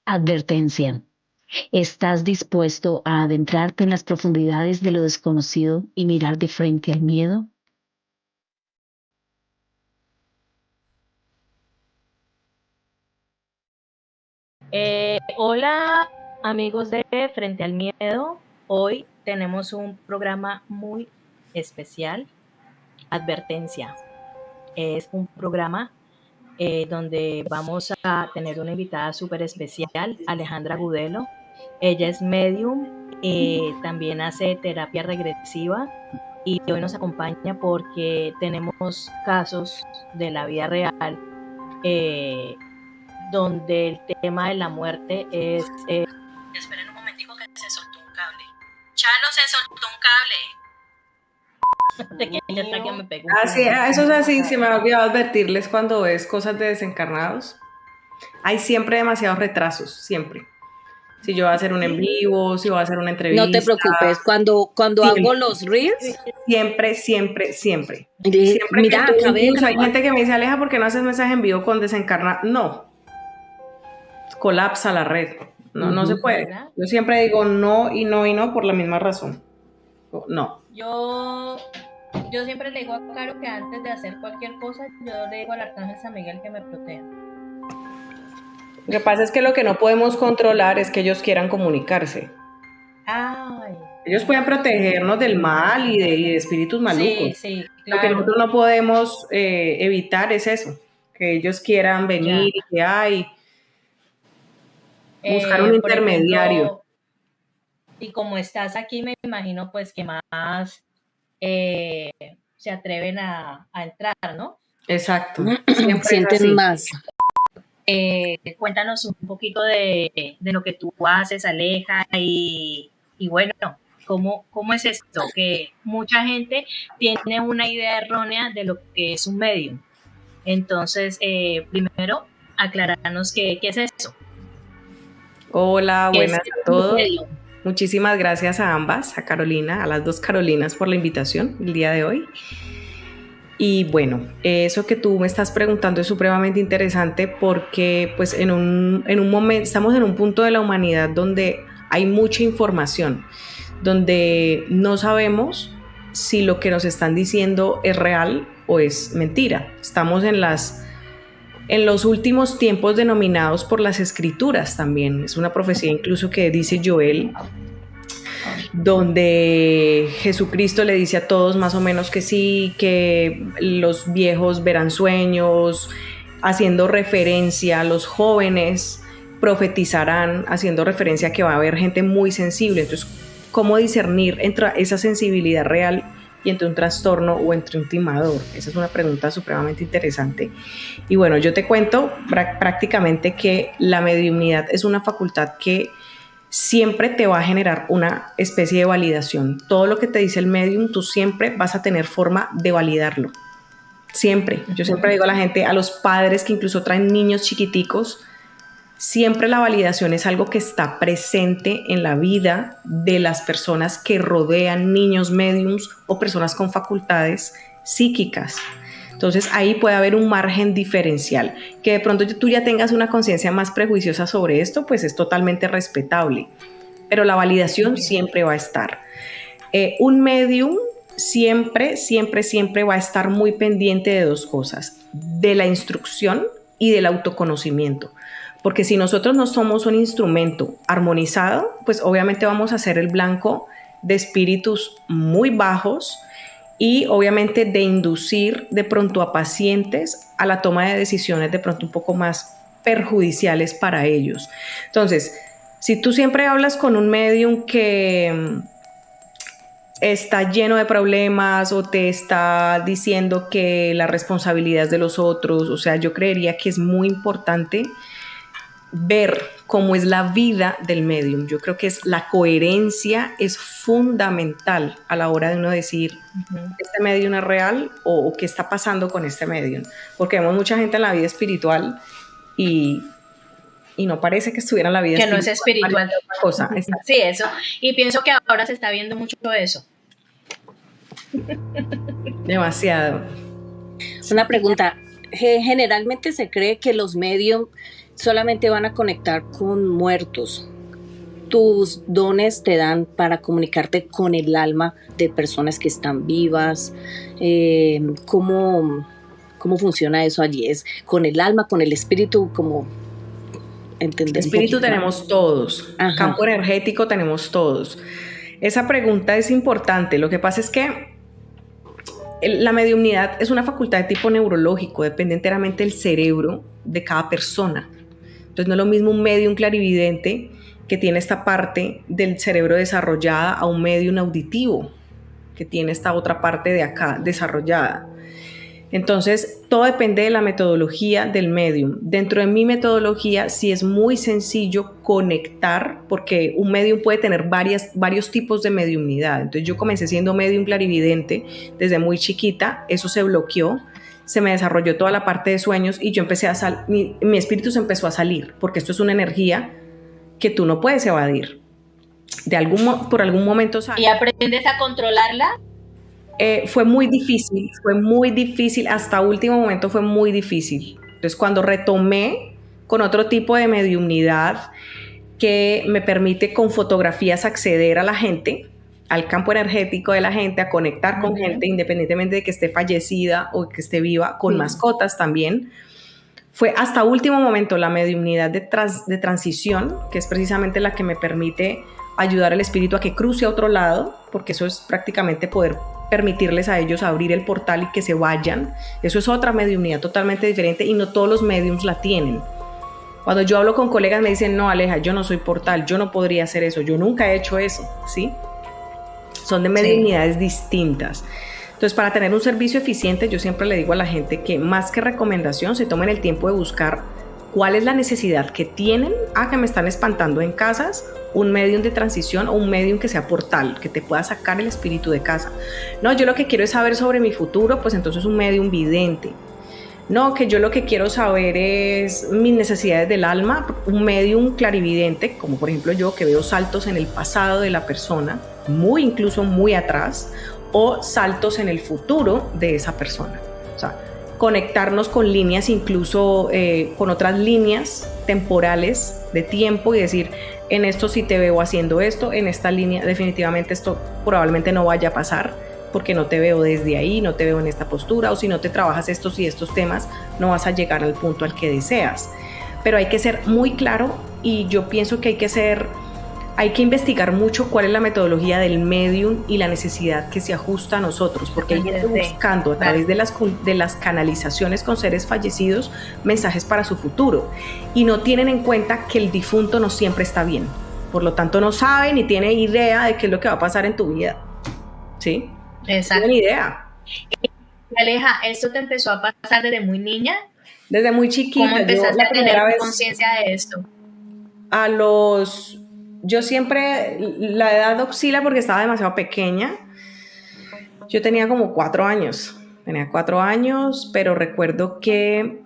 Advertencia. ¿Estás dispuesto a adentrarte en las profundidades de lo desconocido y mirar de frente al miedo? Hola amigos de Frente al Miedo, hoy tenemos un programa muy especial, Advertencia. Es un programa donde vamos a tener una invitada súper especial, Alejandra Gudelo. Ella es medium, también hace terapia regresiva y hoy nos acompaña porque tenemos casos de la vida real donde el tema de la muerte es... Esperen un momentico que se soltó un cable. Chalo, se soltó un cable. Ya está que me pegó un Así, puño. eso es así, se me ha olvidado advertirles cuando ves cosas de desencarnados. Hay siempre demasiados retrasos, siempre. Si yo voy a hacer un en vivo, si voy a hacer una entrevista. No te preocupes, cuando hago siempre, los reels, siempre, siempre, siempre. Siempre que mira, tú, acabé de incluso hay grabar. gente que me dice, Aleja, ¿por qué no haces mensaje en vivo con desencarnados? No, colapsa la red. No se puede. ¿Verdad? Yo siempre digo no y no y no por la misma razón. No. Yo siempre le digo a Caro que antes de hacer cualquier cosa, yo le digo al Arcángel San Miguel que me proteja. Lo que pasa es que lo que no podemos controlar es que ellos quieran comunicarse. Ay. Ellos pueden protegernos del mal y de espíritus malucos. Sí, Lo que claro. nosotros no podemos evitar es eso, que ellos quieran venir y que hay buscar un Por intermediario. ejemplo, y como estás aquí, me imagino pues que más se atreven a entrar, ¿no? Exacto. Siempre es Sienten así. más. Cuéntanos un poquito de lo que tú haces, Aleja, y bueno, ¿cómo es esto? Que mucha gente tiene una idea errónea de lo que es un medium. Entonces, primero, aclararnos qué es eso. Hola, buenas a todos. Medium? Muchísimas gracias a ambas, a Carolina, a las dos Carolinas por la invitación el día de hoy. Y bueno, eso que tú me estás preguntando es supremamente interesante porque pues en un momento, estamos en un punto de la humanidad donde hay mucha información, donde no sabemos si lo que nos están diciendo es real o es mentira. Estamos en los últimos tiempos denominados por las escrituras también. Es una profecía incluso que dice Joel, donde Jesucristo le dice a todos más o menos que sí, que los viejos verán sueños, haciendo referencia a los jóvenes, profetizarán, haciendo referencia a que va a haber gente muy sensible. Entonces, ¿cómo discernir entre esa sensibilidad real y entre un trastorno o entre un timador? Esa es una pregunta supremamente interesante. Y bueno, yo te cuento prácticamente que la mediumnidad es una facultad que siempre te va a generar una especie de validación. Todo lo que te dice el medium, tú siempre vas a tener forma de validarlo. Siempre. Yo siempre digo a la gente, a los padres que incluso traen niños chiquiticos, siempre la validación es algo que está presente en la vida de las personas que rodean niños mediums o personas con facultades psíquicas. Entonces ahí puede haber un margen diferencial. Que de pronto tú ya tengas una conciencia más prejuiciosa sobre esto, pues es totalmente respetable. Pero la validación siempre va a estar. Un medium siempre, siempre, siempre va a estar muy pendiente de dos cosas: de la instrucción y del autoconocimiento. Porque si nosotros no somos un instrumento armonizado, pues obviamente vamos a ser el blanco de espíritus muy bajos y obviamente de inducir de pronto a pacientes a la toma de decisiones de pronto un poco más perjudiciales para ellos. Entonces, si tú siempre hablas con un medium que está lleno de problemas o te está diciendo que la responsabilidad es de los otros, o sea, yo creería que es muy importante ver cómo es la vida del medium. Yo creo que la coherencia es fundamental a la hora de uno decir este medium es real o qué está pasando con este medium, porque vemos mucha gente en la vida espiritual y y no parece que estuviera en la vida que no es espiritual. Otra cosa. Sí, eso. Y pienso que ahora se está viendo mucho eso. Demasiado. Una pregunta. Generalmente se cree que los medios solamente van a conectar con muertos. ¿Tus dones te dan para comunicarte con el alma de personas que están vivas? ¿Cómo funciona eso allí? ¿Es con el alma, con el espíritu? ¿Cómo entender? Espíritu tenemos todos. Ajá. Campo energético tenemos todos. Esa pregunta es importante. Lo que pasa es que la mediumnidad es una facultad de tipo neurológico, depende enteramente del cerebro de cada persona. Entonces no es lo mismo un medium clarividente que tiene esta parte del cerebro desarrollada a un medium auditivo que tiene esta otra parte de acá desarrollada. Entonces todo depende de la metodología del medium. Dentro de mi metodología sí es muy sencillo conectar, porque un medium puede tener varios tipos de mediumnidad. Entonces yo comencé siendo medium clarividente desde muy chiquita, eso se bloqueó, se me desarrolló toda la parte de sueños y yo empecé mi espíritu se empezó a salir, porque esto es una energía que tú no puedes evadir. Por algún momento sale. ¿Y aprendes a controlarla? Fue muy difícil, hasta último momento fue muy difícil. Entonces cuando retomé con otro tipo de mediumnidad que me permite con fotografías acceder a la gente, al campo energético de la gente, a conectar con gente independientemente de que esté fallecida o que esté viva, con mascotas también, fue hasta último momento la mediumnidad de transición, que es precisamente la que me permite ayudar al espíritu a que cruce a otro lado, porque eso es prácticamente poder permitirles a ellos abrir el portal y que se vayan. Eso es otra mediumnidad totalmente diferente y no todos los mediums la tienen. Cuando yo hablo con colegas me dicen, no, Aleja, yo no soy portal, yo no podría hacer eso, yo nunca he hecho eso, ¿sí? Son de mediunidades distintas. Entonces, para tener un servicio eficiente, yo siempre le digo a la gente que más que recomendación, se tomen el tiempo de buscar cuál es la necesidad que tienen. Que me están espantando en casas, un medium de transición o un medium que sea portal, que te pueda sacar el espíritu de casa. No, yo lo que quiero es saber sobre mi futuro, pues entonces un medium vidente. No, que yo lo que quiero saber es mis necesidades del alma, un medium clarividente, como por ejemplo yo, que veo saltos en el pasado de la persona, incluso muy atrás, o saltos en el futuro de esa persona. O sea, conectarnos con líneas, incluso con otras líneas temporales de tiempo y decir, en esto sí te veo haciendo esto, en esta línea definitivamente esto probablemente no vaya a pasar porque no te veo desde ahí, no te veo en esta postura, o si no te trabajas estos y estos temas, no vas a llegar al punto al que deseas. Pero hay que ser muy claro y yo pienso que hay que investigar mucho cuál es la metodología del medium y la necesidad que se ajusta a nosotros, porque hay gente buscando a través de las canalizaciones con seres fallecidos mensajes para su futuro y no tienen en cuenta que el difunto no siempre está bien, por lo tanto no sabe ni tiene idea de qué es lo que va a pasar en tu vida, ¿sí? Exacto. No tiene idea. Aleja, ¿esto te empezó a pasar desde muy niña? Desde muy chiquita. ¿Cómo empezaste a tener conciencia de esto? Yo siempre, la edad oscila porque estaba demasiado pequeña. Yo tenía como 4 años. Pero recuerdo que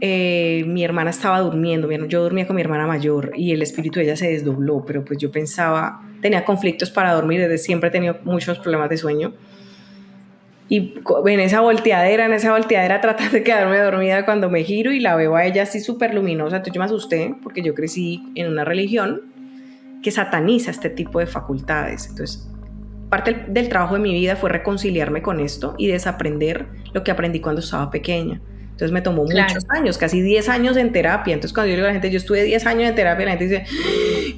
mi hermana estaba durmiendo. Yo dormía con mi hermana mayor y el espíritu de ella se desdobló, pero pues yo pensaba, tenía conflictos para dormir, desde siempre he tenido muchos problemas de sueño. Y en esa volteadera tratar de quedarme dormida cuando me giro y la veo a ella así súper luminosa. Entonces yo me asusté porque yo crecí en una religión que sataniza este tipo de facultades. Entonces, parte del trabajo de mi vida fue reconciliarme con esto y desaprender lo que aprendí cuando estaba pequeña. Entonces me tomó muchos años, casi 10 años en terapia. Entonces cuando yo le digo a la gente, yo estuve 10 años en terapia, la gente dice,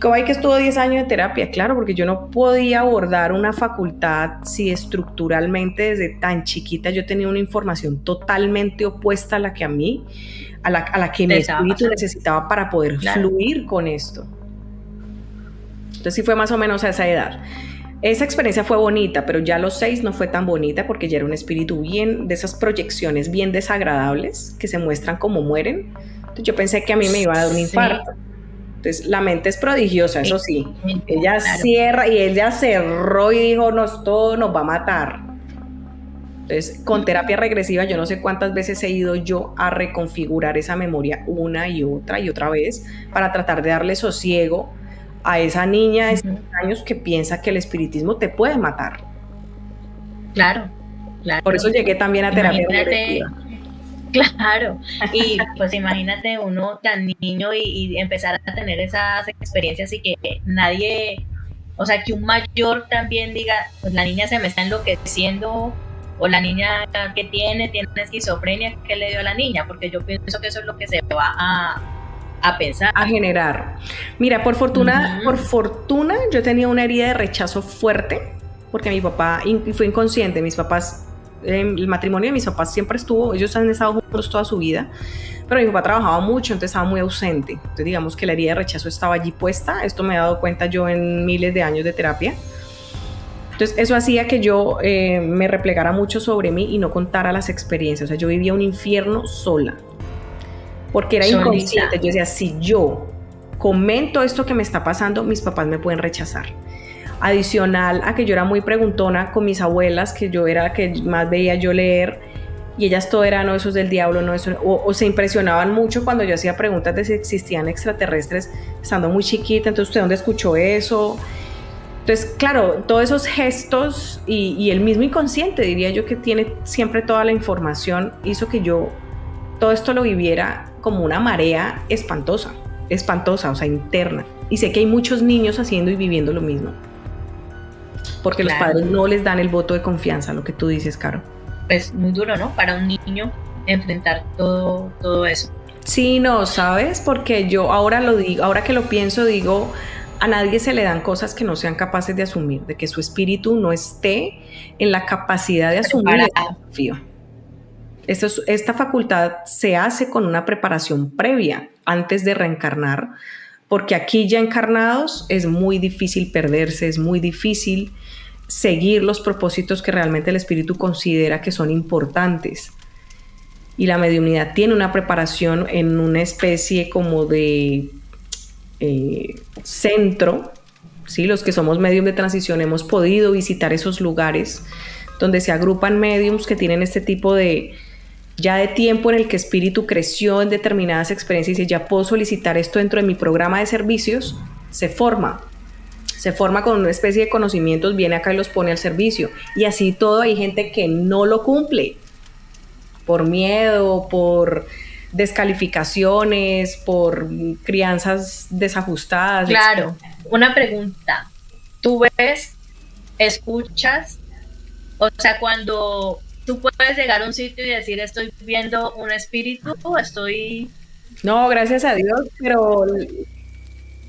¿cómo hay que estuvo 10 años en terapia? Claro, porque yo no podía abordar una facultad si estructuralmente desde tan chiquita yo tenía una información totalmente opuesta a la que a la que mi espíritu necesitaba para poder fluir con esto. Entonces sí fue más o menos a esa edad. Esa experiencia fue bonita, pero ya a los 6 no fue tan bonita porque ya era un espíritu bien, de esas proyecciones bien desagradables que se muestran como mueren. Entonces yo pensé que a mí me iba a dar un infarto. Entonces la mente es prodigiosa, eso sí. Ella cierra y ella cerró y dijo, todo nos va a matar. Entonces, con terapia regresiva, yo no sé cuántas veces he ido yo a reconfigurar esa memoria una y otra vez para tratar de darle sosiego a esa niña de 6 años que piensa que el espiritismo te puede matar. Claro, claro. Por eso llegué también a terapia regresiva. Claro, y pues imagínate uno tan niño y empezar a tener esas experiencias y que nadie, o sea, que un mayor también diga, pues la niña se me está enloqueciendo, o la niña que tiene esquizofrenia, ¿qué le dio a la niña? Porque yo pienso que eso es lo que se va a pensar. A generar. Mira, por fortuna, yo tenía una herida de rechazo fuerte, porque mi papá fue inconsciente, mis papás, el matrimonio de mis papás siempre estuvo, ellos han estado juntos toda su vida, pero mi papá trabajaba mucho, entonces estaba muy ausente, entonces digamos que la herida de rechazo estaba allí puesta, esto me he dado cuenta yo en miles de años de terapia. Entonces eso hacía que yo me replegara mucho sobre mí y no contara las experiencias, o sea, yo vivía un infierno sola, porque era inconsciente. Yo decía, si yo comento esto que me está pasando, mis papás me pueden rechazar. Adicional a que yo era muy preguntona con mis abuelas, que yo era la que más veía yo leer, y ellas todo era, no, eso es del diablo, no, eso, o se impresionaban mucho cuando yo hacía preguntas de si existían extraterrestres, estando muy chiquita, entonces, ¿usted dónde escuchó eso? Entonces, claro, todos esos gestos y el mismo inconsciente, diría yo, que tiene siempre toda la información, hizo que yo todo esto lo viviera como una marea espantosa, o sea, interna. Y sé que hay muchos niños haciendo y viviendo lo mismo, porque los padres no les dan el voto de confianza, lo que tú dices, Caro. Es muy duro, ¿no? Para un niño enfrentar todo eso. Sí, no, ¿sabes? Porque yo ahora lo digo, ahora que lo pienso, digo, a nadie se le dan cosas que no sean capaces de asumir, de que su espíritu no esté en la capacidad de asumir el desafío. Esta facultad se hace con una preparación previa antes de reencarnar, porque aquí ya encarnados es muy difícil perderse, es muy difícil seguir los propósitos que realmente el espíritu considera que son importantes. Y la mediunidad tiene una preparación en una especie como de centro, ¿sí? Los que somos medium de transición hemos podido visitar esos lugares donde se agrupan mediums que tienen este tipo de tiempo en el que espíritu creció en determinadas experiencias y dice, ya puedo solicitar esto dentro de mi programa de servicios. Se forma con una especie de conocimientos, viene acá y los pone al servicio, y así todo. Hay gente que no lo cumple por miedo, por descalificaciones, por crianzas desajustadas. Claro, una pregunta, ¿tú ves, escuchas? O sea, cuando tú puedes llegar a un sitio y decir, estoy viendo un espíritu, No, gracias a Dios, pero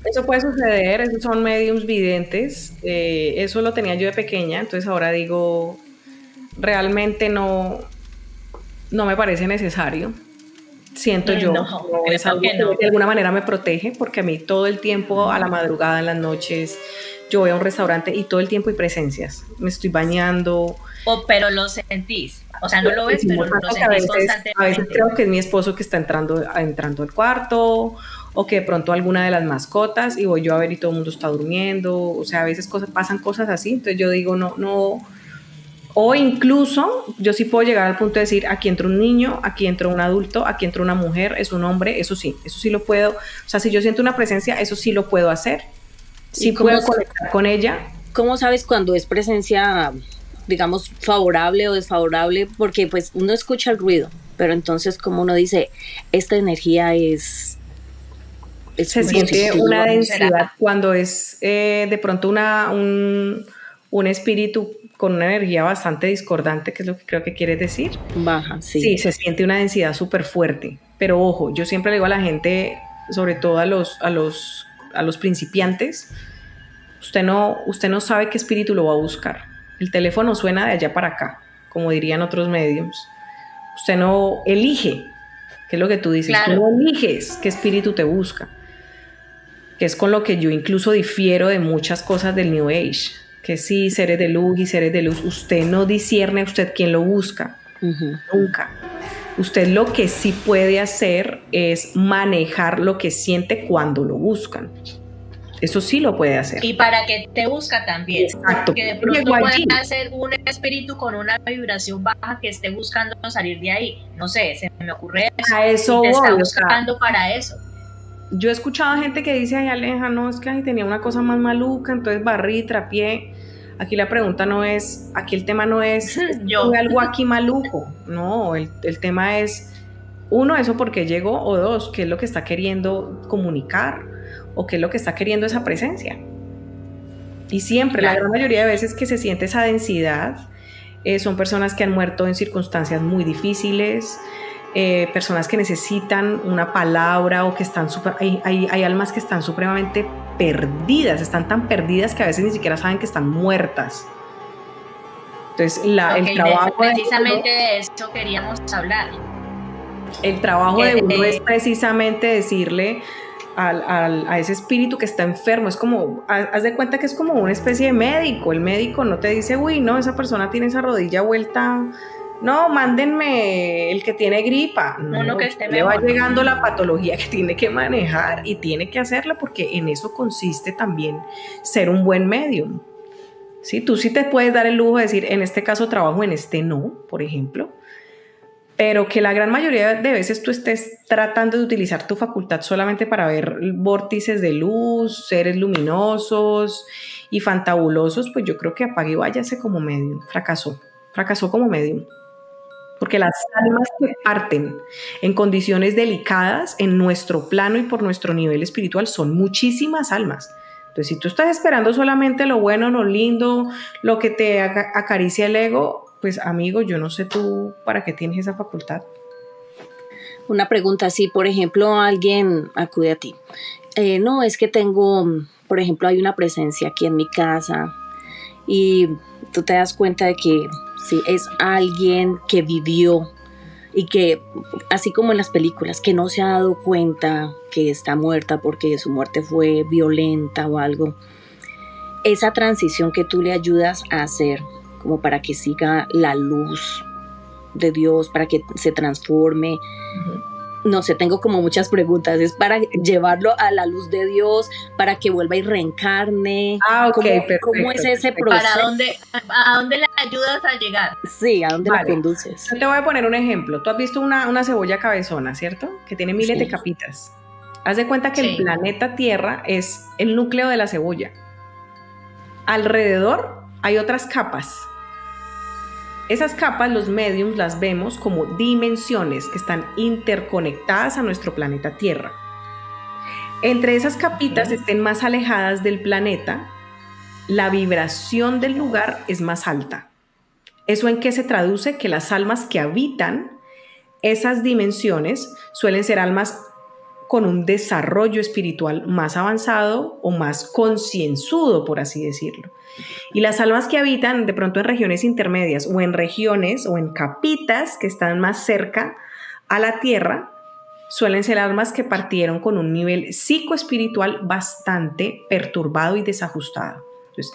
eso puede suceder, esos son mediums videntes, eso lo tenía yo de pequeña, entonces ahora digo, realmente no me parece necesario. Siento yo, es algo que de alguna manera me protege, porque a mí todo el tiempo, a la madrugada, en las noches, yo voy a un restaurante y todo el tiempo hay presencias, me estoy bañando. Pero lo sentís, o sea, no lo ves, pero lo sentís constantemente. A veces creo que es mi esposo que está entrando al cuarto, o que de pronto alguna de las mascotas, y voy yo a ver y todo el mundo está durmiendo, o sea, a veces pasan cosas así, entonces yo digo, no. O incluso yo sí puedo llegar al punto de decir, aquí entra un niño, aquí entra un adulto, aquí entra una mujer, es un hombre, eso sí lo puedo. O sea, si yo siento una presencia, eso sí lo puedo hacer. Sí puedo conectar con ella. ¿Cómo sabes cuando es presencia, digamos, favorable o desfavorable? Porque pues uno escucha el ruido, pero entonces como uno dice, esta energía es se siente una densidad cuando es de pronto un espíritu con una energía bastante discordante, que es lo que creo que quieres decir. Baja, sí. Sí, se siente una densidad súper fuerte. Pero ojo, yo siempre le digo a la gente, sobre todo a los principiantes, usted no sabe qué espíritu lo va a buscar. El teléfono suena de allá para acá, como dirían otros mediums. Usted no elige, que es lo que tú dices, claro. Tú no eliges qué espíritu te busca, que es con lo que yo incluso difiero de muchas cosas del New Age, que sí, seres de luz y seres de luz, usted no discierne a usted quién lo busca, nunca. Usted lo que sí puede hacer es manejar lo que siente cuando lo buscan. Eso sí lo puede hacer. Y para qué te busca también. Exacto. Porque de pronto puede ser un espíritu con una vibración baja que esté buscando salir de ahí. No sé, se me ocurre eso. A eso y te voy, está buscando para eso. Yo he escuchado gente que dice, ay Aleja, no, es que tenía una cosa más maluca, entonces barrí, trapié. Aquí la pregunta no es, aquí el tema no es, tuve algo aquí maluco. No, el tema es, uno, eso porque llegó, o dos, qué es lo que está queriendo comunicar, o qué es lo que está queriendo esa presencia. Y siempre, claro, la gran mayoría de veces que se siente esa densidad, son personas que han muerto en circunstancias muy difíciles, personas que necesitan una palabra o que están hay almas que están supremamente perdidas, están tan perdidas que a veces ni siquiera saben que están muertas. Entonces, el trabajo precisamente de eso queríamos hablar. El trabajo de uno es precisamente decirle a ese espíritu que está enfermo, es como, haz de cuenta que es como una especie de médico. El médico no te dice, uy, no, esa persona tiene esa rodilla vuelta, no, mándenme el que tiene gripa. No, que esté le va llegando la patología que tiene que manejar y tiene que hacerla, porque en eso consiste también ser un buen medium. ¿Sí? Tú sí te puedes dar el lujo de decir, en este caso trabajo, en este no, por ejemplo, pero que la gran mayoría de veces tú estés tratando de utilizar tu facultad solamente para ver vórtices de luz, seres luminosos y fantabulosos, pues yo creo que apague y váyase como medium. Fracasó como medium. Porque las almas que parten en condiciones delicadas en nuestro plano y por nuestro nivel espiritual son muchísimas almas. Entonces, si tú estás esperando solamente lo bueno, lo lindo, lo que te acaricia el ego, pues amigo, yo no sé tú para qué tienes esa facultad. Una pregunta, si por ejemplo alguien acude a ti, no, es que tengo, por ejemplo, hay una presencia aquí en mi casa y tú te das cuenta de que sí, es alguien que vivió y que, así como en las películas, que no se ha dado cuenta que está muerta porque su muerte fue violenta o algo, esa transición que tú le ayudas a hacer como para que siga la luz de Dios, para que se transforme. No sé, tengo como muchas preguntas. ¿Es para llevarlo a la luz de Dios, para que vuelva y reencarne? Ok, perfecto. ¿Cómo es ese proceso? ¿A dónde le ayudas a llegar? Sí, ¿a dónde la conduces? Yo te voy a poner un ejemplo. Tú has visto una cebolla cabezona, ¿cierto? Que tiene miles de capitas. Haz de cuenta que el planeta Tierra es el núcleo de la cebolla. Alrededor hay otras capas. Esas capas, los mediums las vemos como dimensiones que están interconectadas a nuestro planeta Tierra. Entre esas capitas estén más alejadas del planeta, la vibración del lugar es más alta. ¿Eso en qué se traduce? Que las almas que habitan esas dimensiones suelen ser almas con un desarrollo espiritual más avanzado o más concienzudo, por así decirlo. Y las almas que habitan de pronto en regiones intermedias o en regiones o en capitas que están más cerca a la Tierra suelen ser almas que partieron con un nivel psicoespiritual bastante perturbado y desajustado. Entonces,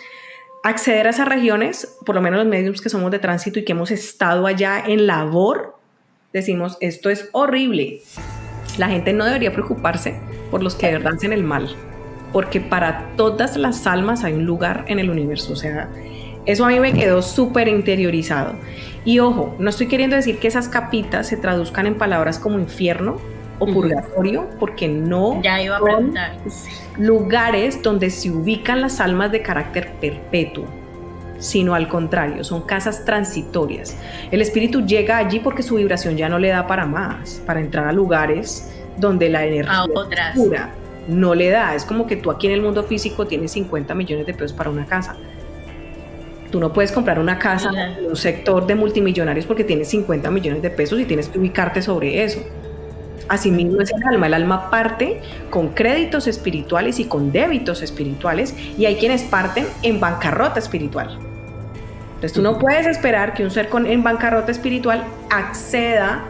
acceder a esas regiones, por lo menos los mediums que somos de tránsito y que hemos estado allá en labor, decimos, esto es horrible. La gente no debería preocuparse por los que de verdad hacen el mal, porque para todas las almas hay un lugar en el universo. O sea, eso a mí me quedó súper interiorizado. Y ojo, no estoy queriendo decir que esas capitas se traduzcan en palabras como infierno o purgatorio, porque no son lugares donde se ubican las almas de carácter perpetuo, sino al contrario, son casas transitorias. El espíritu llega allí porque su vibración ya no le da para más, para entrar a lugares donde la energía pura no le da. Es como que tú aquí en el mundo físico tienes 50 millones de pesos para una casa. Tú no puedes comprar una casa en un sector de multimillonarios porque tienes 50 millones de pesos y tienes que ubicarte sobre eso. Asimismo es el alma parte con créditos espirituales y con débitos espirituales, y hay quienes parten en bancarrota espiritual. Entonces tú no puedes esperar que un ser en bancarrota espiritual acceda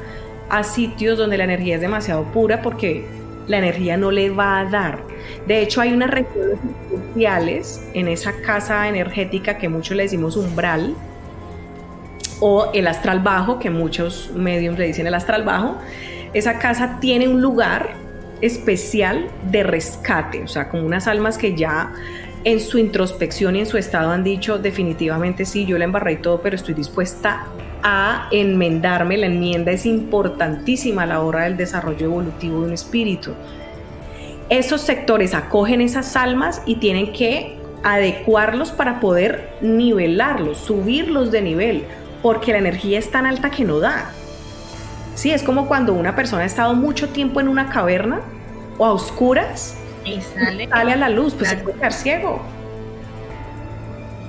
a sitios donde la energía es demasiado pura, porque la energía no le va a dar. De hecho, hay unas regiones especiales en esa casa energética que muchos le decimos umbral, o el astral bajo, que muchos mediums le dicen el astral bajo. Esa casa tiene un lugar especial de rescate, o sea, como unas almas que ya en su introspección y en su estado han dicho definitivamente sí, yo la embarré y todo, pero estoy dispuesta a enmendarme. La enmienda es importantísima a la hora del desarrollo evolutivo de un espíritu. Esos sectores acogen esas almas y tienen que adecuarlos para poder nivelarlos, subirlos de nivel, porque la energía es tan alta que no da. Sí, es como cuando una persona ha estado mucho tiempo en una caverna o a oscuras Y sale a la luz, pues claro. se puede quedar ciego.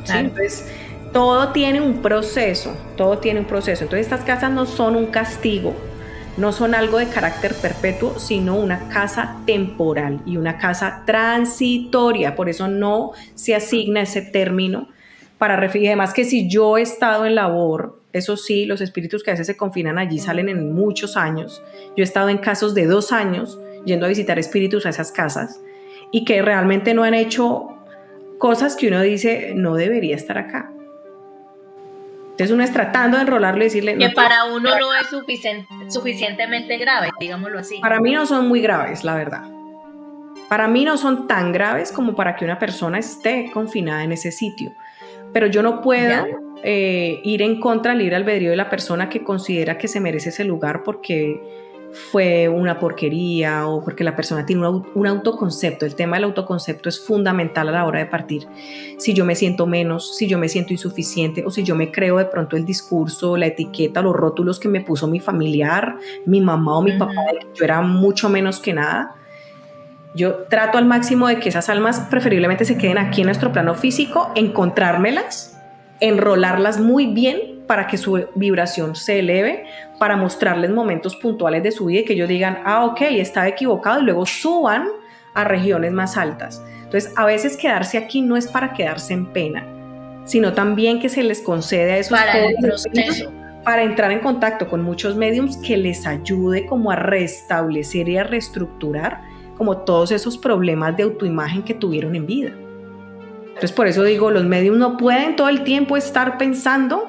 ¿Sí? Claro. Entonces, todo tiene un proceso, Entonces, estas casas no son un castigo, no son algo de carácter perpetuo, sino una casa temporal y una casa transitoria. Por eso no se asigna ese término para referir. Además que si yo he estado en labor, eso sí, los espíritus que a veces se confinan allí salen en muchos años. Yo he estado en casos de 2 años yendo a visitar espíritus a esas casas y que realmente no han hecho cosas que uno dice, no debería estar acá. Entonces uno es tratando de enrolarlo y decirle... Que no, para uno no es suficientemente grave, digámoslo así. para mí no son muy graves, la verdad. Para mí no son tan graves como para que una persona esté confinada en ese sitio. Pero yo no puedo ir en contra del libre albedrío de la persona que considera que se merece ese lugar porque fue una porquería o porque la persona tiene un autoconcepto. El tema del autoconcepto es fundamental a la hora de partir. Si yo me siento menos, si yo me siento insuficiente o si yo me creo de pronto el discurso, la etiqueta, los rótulos que me puso mi familiar, mi mamá o mi papá, de que yo era mucho menos que nada. Yo trato al máximo de que esas almas preferiblemente se queden aquí en nuestro plano físico, encontrármelas, enrolarlas muy bien para que su vibración se eleve, para mostrarles momentos puntuales de su vida y que ellos digan, ok, estaba equivocado, y luego suban a regiones más altas. Entonces, a veces quedarse aquí no es para quedarse en pena, sino también que se les concede a esos para el jóvenes proceso, para entrar en contacto con muchos médiums que les ayude como a restablecer y a reestructurar como todos esos problemas de autoimagen que tuvieron en vida. Entonces, por eso digo, los mediums no pueden todo el tiempo estar pensando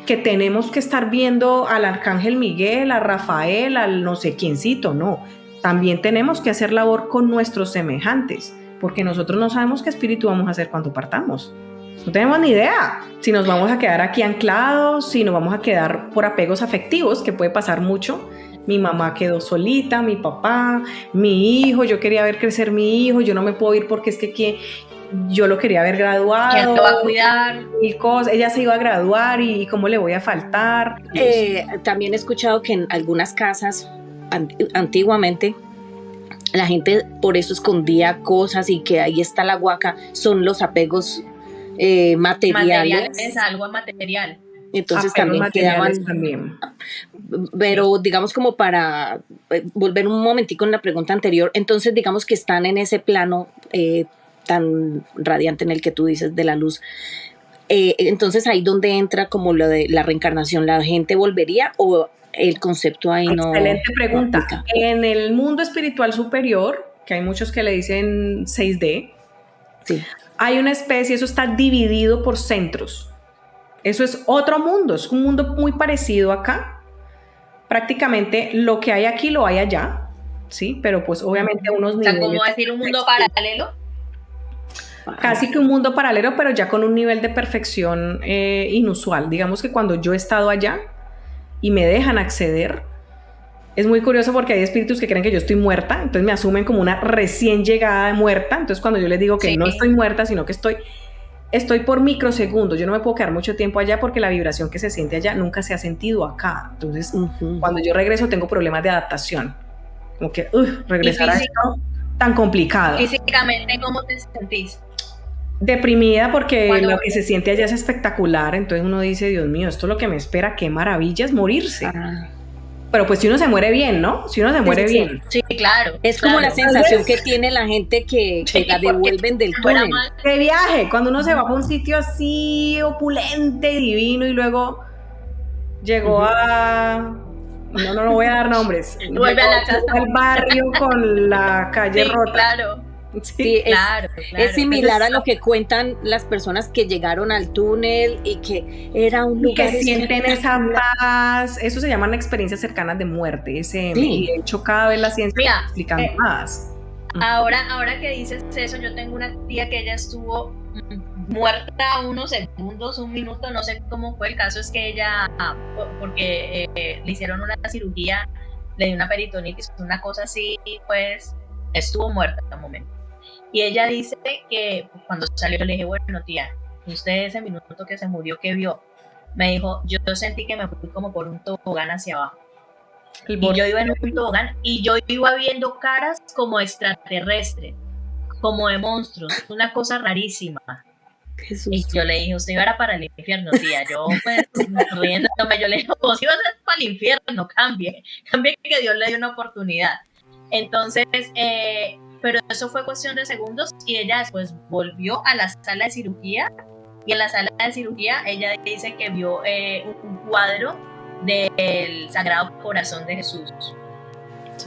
que tenemos que estar viendo al Arcángel Miguel, a Rafael, al no sé quiéncito, no. También tenemos que hacer labor con nuestros semejantes, porque nosotros no sabemos qué espíritu vamos a hacer cuando partamos. No tenemos ni idea si nos vamos a quedar aquí anclados, si nos vamos a quedar por apegos afectivos, que puede pasar mucho. Mi mamá quedó solita, mi papá, mi hijo, yo quería ver crecer mi hijo, yo no me puedo ir porque es que yo lo quería ver graduado. ¿quién lo va a cuidar? Ella se iba a graduar y cómo le voy a faltar. También he escuchado que en algunas casas antiguamente la gente por eso escondía cosas y que ahí está la huaca, son los apegos materiales, algo material. Entonces también quedaban también. Pero digamos como para volver un momentico en la pregunta anterior, entonces digamos que están en ese plano tan radiante en el que tú dices de la luz, entonces ahí donde entra como lo de la reencarnación, ¿la gente volvería o el concepto ahí no? Excelente pregunta. Aplica? En el mundo espiritual superior, que hay muchos que le dicen 6D, Sí. hay una especie, eso está dividido por centros. Eso es otro mundo, es un mundo muy parecido acá. Prácticamente lo que hay aquí lo hay allá, ¿sí? Pero pues obviamente unos O sea, niveles... ¿cómo decir un mundo paralelo? Casi que un mundo paralelo, pero ya con un nivel de perfección inusual. Digamos que cuando yo he estado allá y me dejan acceder, es muy curioso porque hay espíritus que creen que yo estoy muerta, entonces me asumen como una recién llegada muerta. Entonces cuando yo les digo que no estoy muerta, sino que estoy por microsegundos, yo no me puedo quedar mucho tiempo allá porque la vibración que se siente allá nunca se ha sentido acá. Entonces, cuando yo regreso tengo problemas de adaptación. Como que, regresar a esto tan complicado. Físicamente, ¿cómo te sentís? Deprimida porque lo que se siente allá es espectacular. Entonces uno dice, Dios mío, esto es lo que me espera, qué maravilla es morirse. Pero pues si uno se muere bien, ¿no? Si uno se muere bien. Sí, claro. Es como la sensación que tiene la gente que la devuelven del túnel. De viaje, cuando uno se va a un sitio así opulente, divino, y luego llegó a... No voy a dar nombres. Vuelve a la casa. Al barrio con la calle rota. Claro. Sí, Claro, es claro. similar a lo que cuentan las personas que llegaron al túnel y que era un Y que lugar sienten esa espectacular. paz, eso se llaman experiencias cercanas de muerte, SM, y Sí, de hecho cada vez la ciencia está Mira, explicando más. ahora que dices eso, yo tengo una tía que ella estuvo muerta unos segundos, un minuto, no sé cómo fue. El caso es que ella, porque le hicieron una cirugía, le dio una peritonitis, una cosa así, pues estuvo muerta en un momento. Y ella dice que cuando salió le dije, bueno tía, usted ese minuto que se murió, ¿qué vio? Me dijo, yo sentí que me fui como por un tobogán hacia abajo. Y yo iba en un tobogán y yo iba viendo caras como extraterrestres, como de monstruos, una cosa rarísima. Y yo le dije, usted iba para el infierno, tía. Yo, pues, riéndome, yo le dije, vos ibas para el infierno, cambie que Dios le dio una oportunidad. Entonces, pero eso fue cuestión de segundos y ella después volvió a la sala de cirugía y en la sala de cirugía ella dice que vio un cuadro del Sagrado Corazón de Jesús.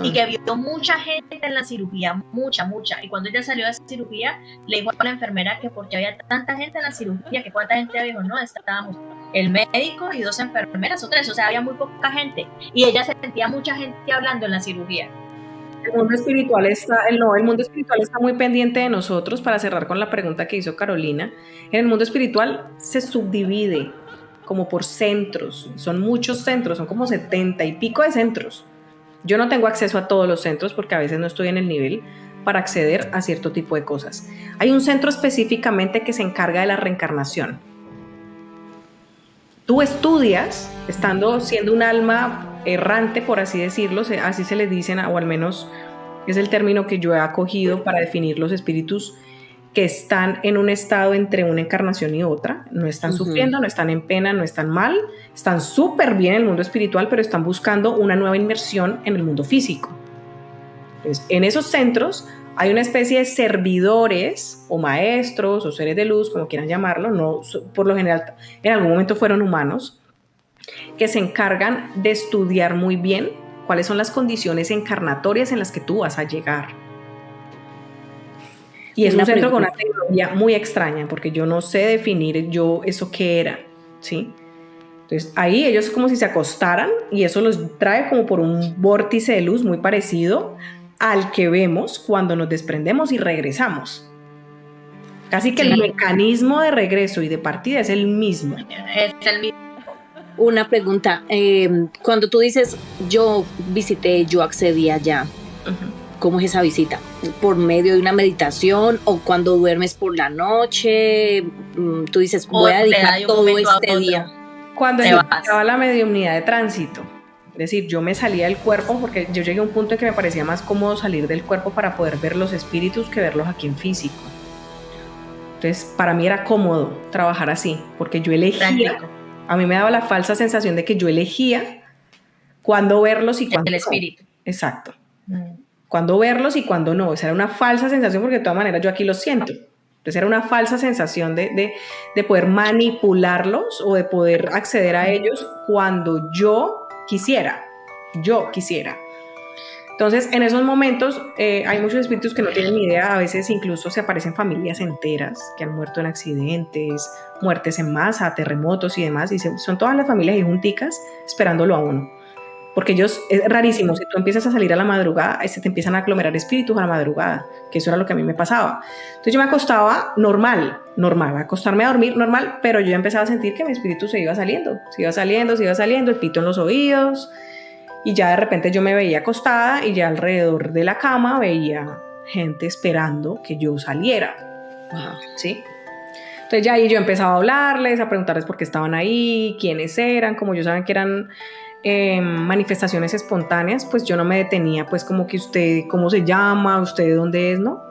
Y que vio mucha gente en la cirugía, mucha. Y cuando ella salió de la cirugía, le dijo a la enfermera que porque había tanta gente en la cirugía, que cuánta gente había. Dijo, no, estábamos el médico y 2 enfermeras o 3, o sea, había muy poca gente. Y ella sentía mucha gente hablando en la cirugía. El mundo espiritual el mundo espiritual está muy pendiente de nosotros. Para cerrar con la pregunta que hizo Carolina, en el mundo espiritual se subdivide como por centros, son muchos centros, son como 70 y pico de centros. Yo no tengo acceso a todos los centros porque a veces no estoy en el nivel para acceder a cierto tipo de cosas. Hay un centro específicamente que se encarga de la reencarnación. Tú estudias, siendo un alma errante, por así decirlo, así se les dicen, o al menos es el término que yo he acogido para definir los espíritus que están en un estado entre una encarnación y otra, no están sufriendo, no están en pena, no están mal, están súper bien en el mundo espiritual, pero están buscando una nueva inmersión en el mundo físico. Entonces, en esos centros hay una especie de servidores o maestros o seres de luz, como quieran llamarlo, no, por lo general en algún momento fueron humanos, que se encargan de estudiar muy bien cuáles son las condiciones encarnatorias en las que tú vas a llegar. Y es un centro con una tecnología muy extraña, porque yo no sé definir yo eso qué era, ¿sí? Entonces ahí ellos como si se acostaran y eso los trae como por un vórtice de luz muy parecido al que vemos cuando nos desprendemos y regresamos. Casi que el mecanismo de regreso y de partida es el mismo. Es el mismo. Una pregunta, cuando tú dices yo visité, yo accedí allá, ¿cómo es esa visita? ¿Por medio de una meditación o cuando duermes por la noche? Tú dices, voy a dedicar todo este día. Cuando empezaba la mediumnidad de tránsito, es decir, yo me salía del cuerpo porque yo llegué a un punto en que me parecía más cómodo salir del cuerpo para poder ver los espíritus que verlos aquí en físico. Entonces, para mí era cómodo trabajar así, porque yo elegía, a mí me daba la falsa sensación de que yo elegía cuándo verlos y cuándo no. El espíritu. Exacto. Cuándo verlos y cuándo no. Esa era una falsa sensación porque de todas maneras yo aquí los siento. Entonces era una falsa sensación de poder manipularlos o de poder acceder a ellos cuando yo quisiera. Entonces en esos momentos hay muchos espíritus que no tienen ni idea. A veces incluso se aparecen familias enteras que han muerto en accidentes, muertes en masa, terremotos y demás. Y son todas las familias ahí junticas esperándolo a uno. Porque ellos, es rarísimo, si tú empiezas a salir a la madrugada, te empiezan a aglomerar espíritus a la madrugada, que eso era lo que a mí me pasaba. Entonces yo me acostaba normal, acostarme a dormir normal, pero yo ya empezaba a sentir que mi espíritu se iba saliendo, el pito en los oídos, y ya de repente yo me veía acostada y ya alrededor de la cama veía gente esperando que yo saliera. ¿Sí? Entonces ya ahí yo empezaba a hablarles, a preguntarles por qué estaban ahí, quiénes eran, como yo sabía que eran manifestaciones espontáneas, pues yo no me detenía, pues como que usted, ¿cómo se llama? ¿Usted de dónde es? ¿No?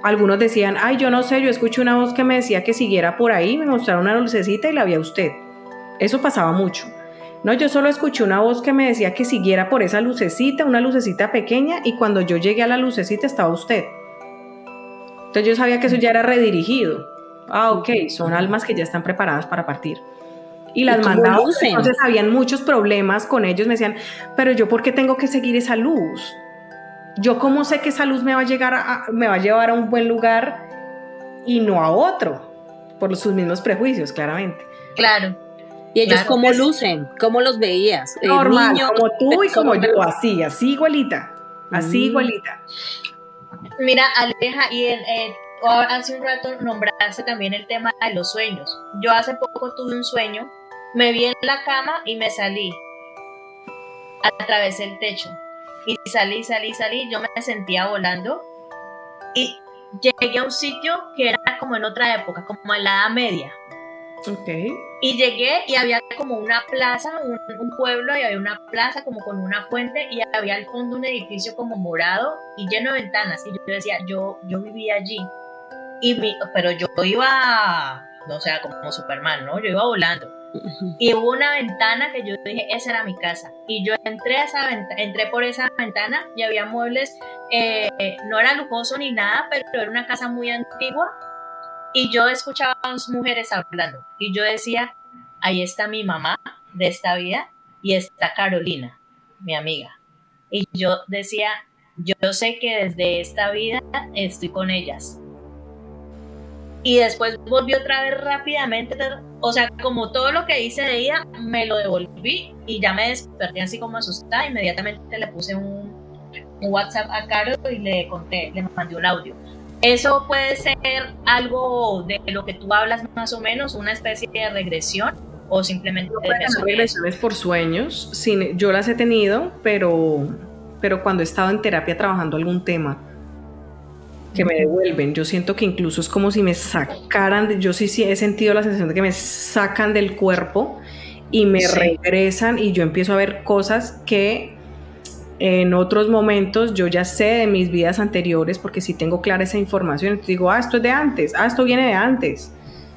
Algunos decían, ay, yo no sé, yo escuché una voz que me decía que siguiera por ahí, me mostraron una lucecita y la vi a usted. Eso pasaba mucho. No, yo solo escuché una voz que me decía que siguiera por esa lucecita, una lucecita pequeña, y cuando yo llegué a la lucecita estaba usted. Entonces yo sabía que eso ya era redirigido. Ah, ok, son almas que ya están preparadas para partir. Y las mandaba. Entonces habían muchos problemas con ellos. Me decían, pero yo ¿por qué tengo que seguir esa luz? yo cómo sé que esa luz me va a llevar a un buen lugar y no a otro, por sus mismos prejuicios, claramente. Claro. ¿Y ellos Claro. cómo lucen? ¿Cómo los veías? Normal, Niños, como tú y como personas. yo, así igualita, así igualita. Mira, Aleja, y hace un rato nombraste también el tema de los sueños. Yo hace poco tuve un sueño, me vi en la cama y me salí, atravesé el techo y salí, yo me sentía volando y llegué a un sitio que era como en otra época, como en la Edad Media. Okay. Y llegué y había como una plaza, un pueblo, y había una plaza como con una fuente y había al fondo un edificio como morado y lleno de ventanas. Y yo decía, yo vivía allí. Pero yo iba, no sé, como Superman, ¿no? Yo iba volando. Y hubo una ventana que yo dije, esa era mi casa. Y yo entré por esa ventana y había muebles, no era lujoso ni nada, pero era una casa muy antigua. Y yo escuchaba a dos mujeres hablando y yo decía, ahí está mi mamá de esta vida y está Carolina, mi amiga. Y yo decía, yo sé que desde esta vida estoy con ellas. Y después volví otra vez rápidamente, o sea, como todo lo que hice de ella, me lo devolví y ya me desperté así como asustada. Inmediatamente le puse un WhatsApp a Caro y le mandé un audio. ¿Eso puede ser algo de lo que tú hablas más o menos, una especie de regresión o simplemente regresiones por sueños? Sí, yo las he tenido, pero cuando he estado en terapia trabajando algún tema que me devuelven, yo siento que incluso es como si me sacaran, yo sí he sentido la sensación de que me sacan del cuerpo y me regresan y yo empiezo a ver cosas que en otros momentos yo ya sé de mis vidas anteriores porque sí tengo clara esa información. Entonces digo, esto es de antes, esto viene de antes.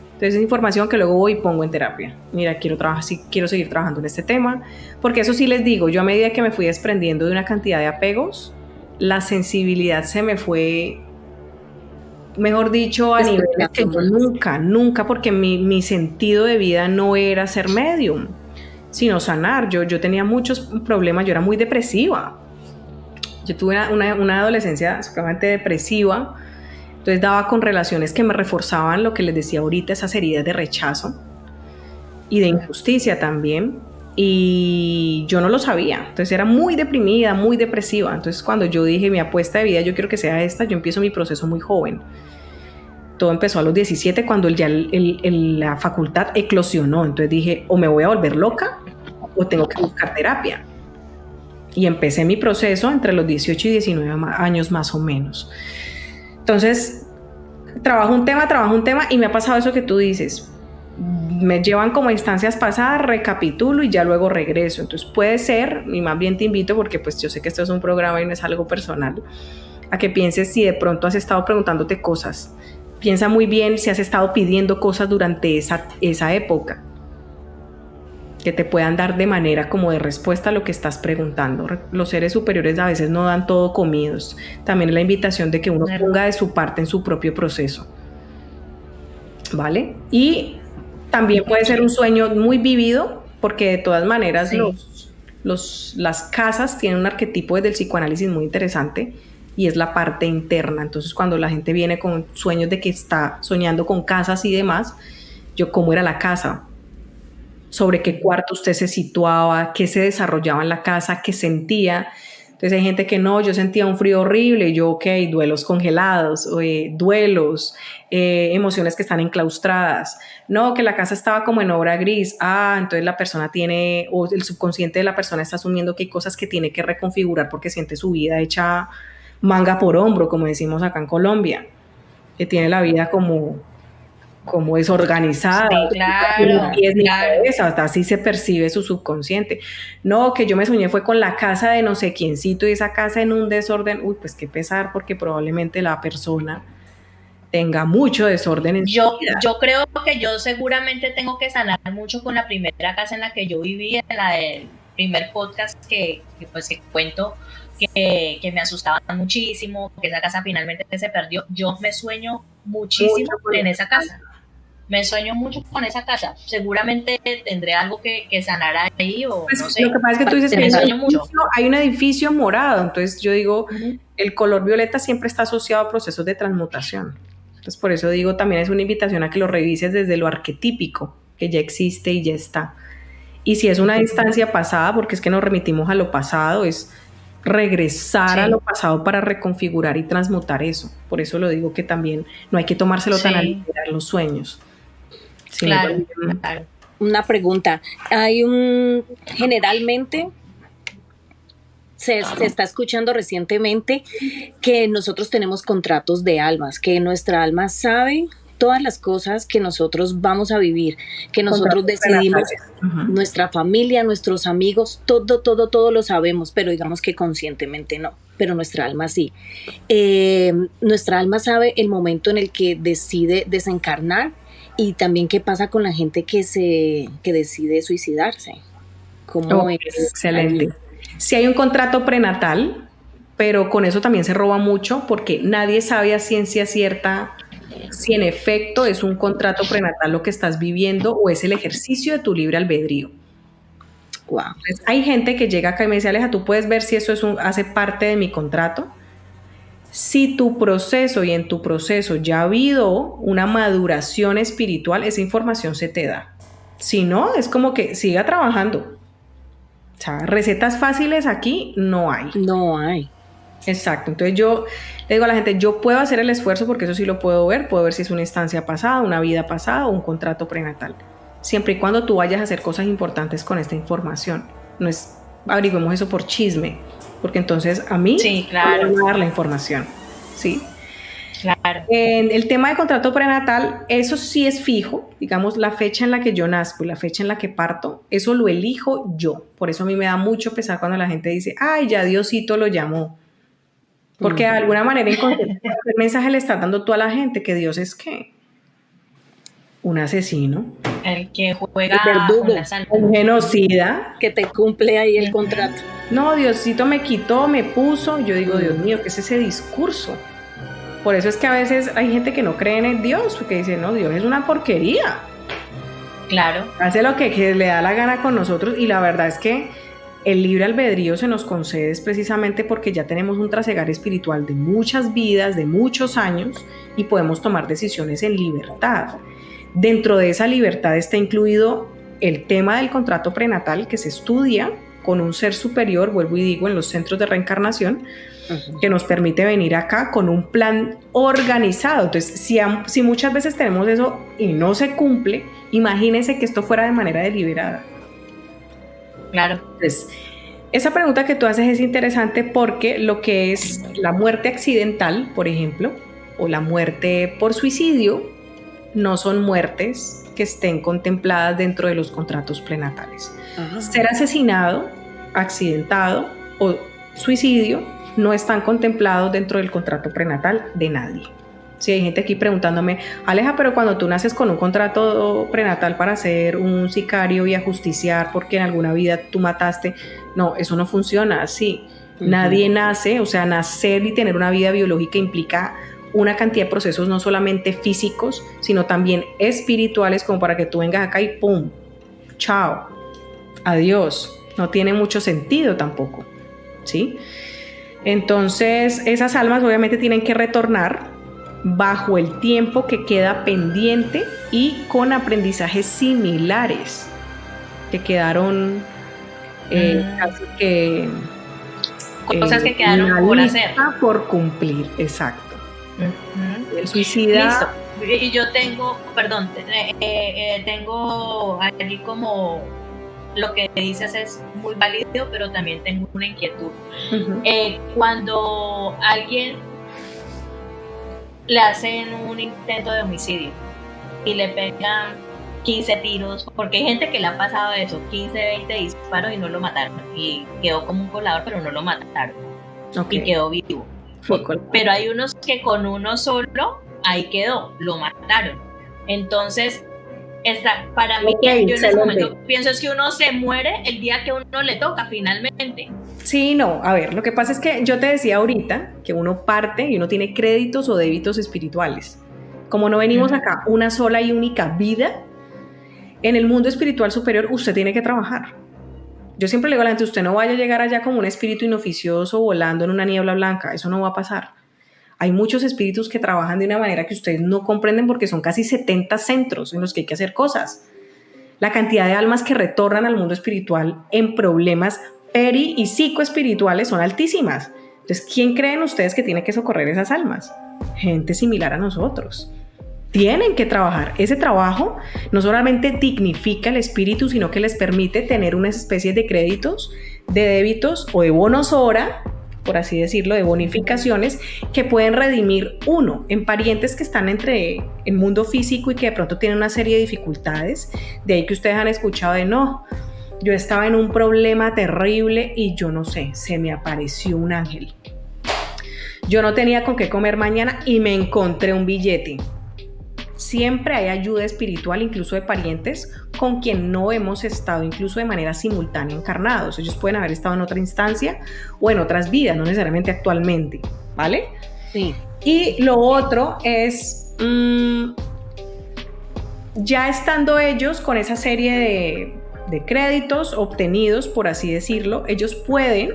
Entonces es información que luego voy y pongo en terapia. Mira, quiero seguir trabajando en este tema, porque eso sí les digo, yo a medida que me fui desprendiendo de una cantidad de apegos, la sensibilidad se me fue, mejor dicho, a niveles que yo nunca, porque mi sentido de vida no era ser medium, sino sanar. Yo tenía muchos problemas, yo era muy depresiva. Yo tuve una adolescencia supremamente depresiva, entonces daba con relaciones que me reforzaban lo que les decía ahorita, esas heridas de rechazo y de injusticia también, y yo no lo sabía. Entonces era muy deprimida, muy depresiva. Entonces cuando yo dije, mi apuesta de vida yo quiero que sea esta, yo empiezo mi proceso muy joven. Todo empezó a los 17 cuando ya la facultad eclosionó. Entonces dije, o me voy a volver loca o tengo que buscar terapia. Y empecé mi proceso entre los 18 y 19 años más o menos. Entonces, trabajo un tema y me ha pasado eso que tú dices. Me llevan como a instancias pasadas, recapitulo y ya luego regreso. Entonces puede ser, y más bien te invito, porque pues yo sé que esto es un programa y no es algo personal, a que pienses si de pronto has estado preguntándote cosas. Piensa muy bien si has estado pidiendo cosas durante esa época que te puedan dar de manera como de respuesta a lo que estás preguntando. Los seres superiores a veces no dan todo comidos. También es la invitación de que uno ponga de su parte en su propio proceso. ¿Vale? Y también puede ser un sueño muy vívido, porque de todas maneras las casas tienen un arquetipo desde el psicoanálisis muy interesante, y es la parte interna. Entonces cuando la gente viene con sueños de que está soñando con casas y demás, ¿cómo era la casa? Sobre qué cuarto usted se situaba, qué se desarrollaba en la casa, qué sentía. Entonces hay gente que no, yo sentía un frío horrible, y yo, ok, duelos congelados, duelos, emociones que están enclaustradas. No, que la casa estaba como en obra gris. Entonces la persona tiene, o el subconsciente de la persona está asumiendo que hay cosas que tiene que reconfigurar porque siente su vida hecha manga por hombro, como decimos acá en Colombia, que tiene la vida como desorganizada, sí, claro, hasta así se percibe su subconsciente. No, que yo me soñé fue con la casa de no sé quiéncito y esa casa en un desorden. Pues qué pesar, porque probablemente la persona tenga mucho desorden en su vida. Yo creo que yo seguramente tengo que sanar mucho con la primera casa en la que yo viví, en la del primer podcast que cuento, que me asustaban muchísimo, que esa casa finalmente se perdió. Yo me sueño muchísimo en esa casa. Me sueño mucho con esa casa. Seguramente tendré algo que sanar ahí, o pues no sé. Lo que pasa es que tú dices que hay un edificio morado. Entonces yo digo, El color violeta siempre está asociado a procesos de transmutación. Entonces, por eso digo, también es una invitación a que lo revises desde lo arquetípico, que ya existe y ya está. Y si es una instancia pasada, porque es que nos remitimos a lo pasado, es regresar a lo pasado para reconfigurar y transmutar eso. Por eso lo digo que también no hay que tomárselo tan a liberar los sueños. Claro. Una pregunta. Generalmente se está escuchando recientemente que nosotros tenemos contratos de almas, que nuestra alma sabe todas las cosas que nosotros vamos a vivir, que nosotros decidimos, nuestra familia, nuestros amigos, todo lo sabemos, pero digamos que conscientemente no, pero nuestra alma sí. Nuestra alma sabe el momento en el que decide desencarnar y también qué pasa con la gente que decide suicidarse. ¿Cómo es? Excelente. Sí hay un contrato prenatal, pero con eso también se roba mucho porque nadie sabe a ciencia cierta si en efecto es un contrato prenatal lo que estás viviendo o es el ejercicio de tu libre albedrío. Wow. Entonces, hay gente que llega acá y me dice, Aleja, ¿tú puedes ver si eso hace parte de mi contrato? Si tu proceso y en tu proceso ya ha habido una maduración espiritual, esa información se te da. Si no, es como que siga trabajando. O sea, recetas fáciles aquí no hay. No hay. Exacto. Entonces yo le digo a la gente, yo puedo hacer el esfuerzo porque eso sí lo puedo ver si es una instancia pasada, una vida pasada o un contrato prenatal. Siempre y cuando tú vayas a hacer cosas importantes con esta información. No es averiguemos eso por chisme, porque entonces a mí me van a dar la información. ¿Sí? Claro. El tema de contrato prenatal, eso sí es fijo, digamos, la fecha en la que yo nazco y la fecha en la que parto, eso lo elijo yo. Por eso a mí me da mucho pesar cuando la gente dice, ay, ya Diosito lo llamó. Porque de alguna manera inconscientemente el mensaje le está dando tú a la gente que Dios es ¿qué? Un asesino. El que juega el verdugo, con la sal. Un genocida. Que te cumple ahí el contrato. No, Diosito me quitó, me puso. Yo digo, Dios mío, ¿qué es ese discurso? Por eso es que a veces hay gente que no cree en Dios, porque dice, no, Dios es una porquería. Claro. Hace lo que le da la gana con nosotros y la verdad es que el libre albedrío se nos concede precisamente porque ya tenemos un trasegar espiritual de muchas vidas, de muchos años y podemos tomar decisiones en libertad. Dentro de esa libertad está incluido el tema del contrato prenatal que se estudia con un ser superior, vuelvo y digo, en los centros de reencarnación, que nos permite venir acá con un plan organizado. Entonces, si muchas veces tenemos eso y no se cumple, imagínense que esto fuera de manera deliberada. Claro. Entonces, esa pregunta que tú haces es interesante porque lo que es la muerte accidental, por ejemplo, o la muerte por suicidio, no son muertes que estén contempladas dentro de los contratos prenatales. Ajá. Ser asesinado, accidentado o suicidio no están contemplados dentro del contrato prenatal de nadie. Sí, hay gente aquí preguntándome, Aleja, pero cuando tú naces con un contrato prenatal para ser un sicario y ajusticiar porque en alguna vida tú mataste, no, eso no funciona así. Nadie nace, o sea, nacer y tener una vida biológica implica una cantidad de procesos no solamente físicos, sino también espirituales, como para que tú vengas acá y ¡pum! ¡Chao! ¡Adiós! No tiene mucho sentido tampoco, ¿sí? Entonces, esas almas obviamente tienen que retornar bajo el tiempo que queda pendiente y con aprendizajes similares que quedaron casi que cosas que quedaron por hacer, por cumplir, exacto. El suicida. Listo. Y yo tengo, perdón, tengo aquí como lo que dices es muy válido, pero también tengo una inquietud. Cuando alguien le hacen un intento de homicidio y le pegan 15 tiros, porque hay gente que le ha pasado eso, 15, 20 disparos y no lo mataron, y quedó como un colador, pero no lo mataron, y quedó vivo. Pero hay unos que con uno solo, ahí quedó, lo mataron. Entonces, para mí, yo en ese momento pienso es que uno se muere el día que uno le toca finalmente. Sí, no, a ver, lo que pasa es que yo te decía ahorita que uno parte y uno tiene créditos o débitos espirituales. Como no venimos acá una sola y única vida, en el mundo espiritual superior usted tiene que trabajar. Yo siempre le digo a la gente, usted no vaya a llegar allá como un espíritu inoficioso volando en una niebla blanca, eso no va a pasar. Hay muchos espíritus que trabajan de una manera que ustedes no comprenden porque son casi 70 centros en los que hay que hacer cosas. La cantidad de almas que retornan al mundo espiritual en problemas peri y psicoespirituales son altísimas. Entonces, ¿quién creen ustedes que tiene que socorrer esas almas? Gente similar a nosotros. Tienen que trabajar. Ese trabajo no solamente dignifica el espíritu, sino que les permite tener una especie de créditos, de débitos o de bonos hora, por así decirlo, de bonificaciones que pueden redimir uno en parientes que están entre el mundo físico y que de pronto tienen una serie de dificultades. De ahí que ustedes han escuchado de no, yo estaba en un problema terrible y yo no sé, se me apareció un ángel. Yo no tenía con qué comer mañana y me encontré un billete. Siempre hay ayuda espiritual, incluso de parientes con quien no hemos estado incluso de manera simultánea encarnados. Ellos pueden haber estado en otra instancia o en otras vidas, no necesariamente actualmente, ¿vale? Sí. Y lo otro es, ya estando ellos con esa serie de créditos obtenidos, por así decirlo, ellos pueden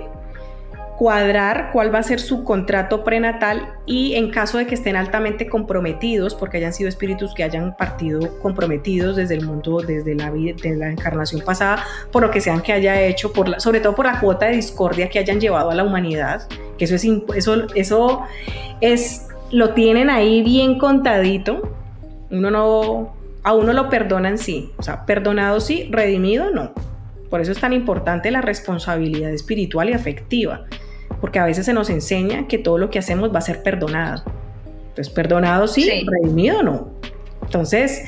cuadrar cuál va a ser su contrato prenatal y en caso de que estén altamente comprometidos, porque hayan sido espíritus que hayan partido comprometidos desde el mundo, desde la vida, de la encarnación pasada, por lo que sean que haya hecho, sobre todo por la cuota de discordia que hayan llevado a la humanidad, que eso es lo tienen ahí bien contadito. A uno lo perdonan sí, o sea, perdonado sí, redimido no. Por eso es tan importante la responsabilidad espiritual y afectiva, porque a veces se nos enseña que todo lo que hacemos va a ser perdonado. Entonces, perdonado sí, redimido no. Entonces,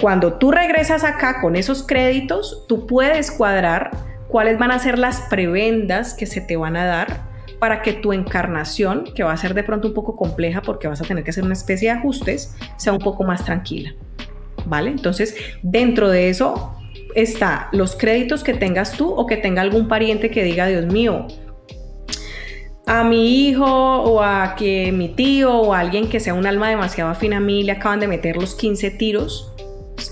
cuando tú regresas acá con esos créditos, tú puedes cuadrar cuáles van a ser las prebendas que se te van a dar para que tu encarnación, que va a ser de pronto un poco compleja porque vas a tener que hacer una especie de ajustes, sea un poco más tranquila, ¿vale? Entonces, dentro de eso está los créditos que tengas tú o que tenga algún pariente que diga, Dios mío, a mi hijo o a que mi tío o a alguien que sea un alma demasiado afín a mí le acaban de meter los 15 tiros.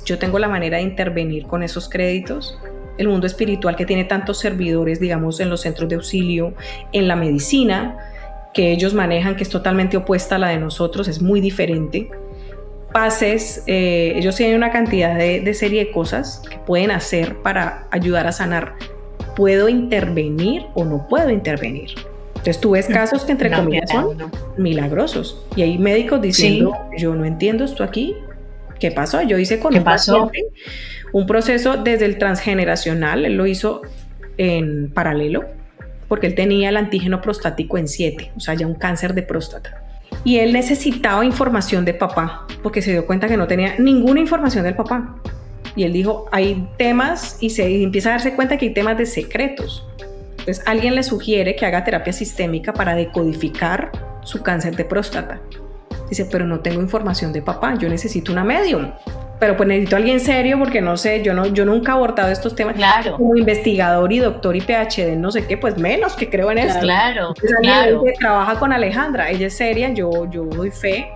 Yo tengo la manera de intervenir con esos créditos. El mundo espiritual que tiene tantos servidores, digamos, en los centros de auxilio, en la medicina, que ellos manejan, que es totalmente opuesta a la de nosotros, es muy diferente. Pases, ellos tienen una cantidad de serie de cosas que pueden hacer para ayudar a sanar. ¿Puedo intervenir o no puedo intervenir? Entonces tú ves casos que entre comillas son milagrosos y hay médicos diciendo, yo no entiendo esto aquí, ¿qué pasó? Yo hice con un paciente un proceso desde el transgeneracional, él lo hizo en paralelo porque él tenía el antígeno prostático en 7, o sea ya un cáncer de próstata. Y él necesitaba información de papá porque se dio cuenta que no tenía ninguna información del papá. Y él dijo, hay temas y empieza a darse cuenta que hay temas de secretos. Entonces alguien le sugiere que haga terapia sistémica para decodificar su cáncer de próstata. Dice, pero no tengo información de papá, yo necesito una medium. Pero pues necesito a alguien serio porque no sé, yo nunca he abordado estos temas. Claro. Como investigador y doctor y PhD, no sé qué, pues menos que creo en esto. Claro, Entonces, alguien que trabaja con Alejandra, ella es seria, yo doy fe.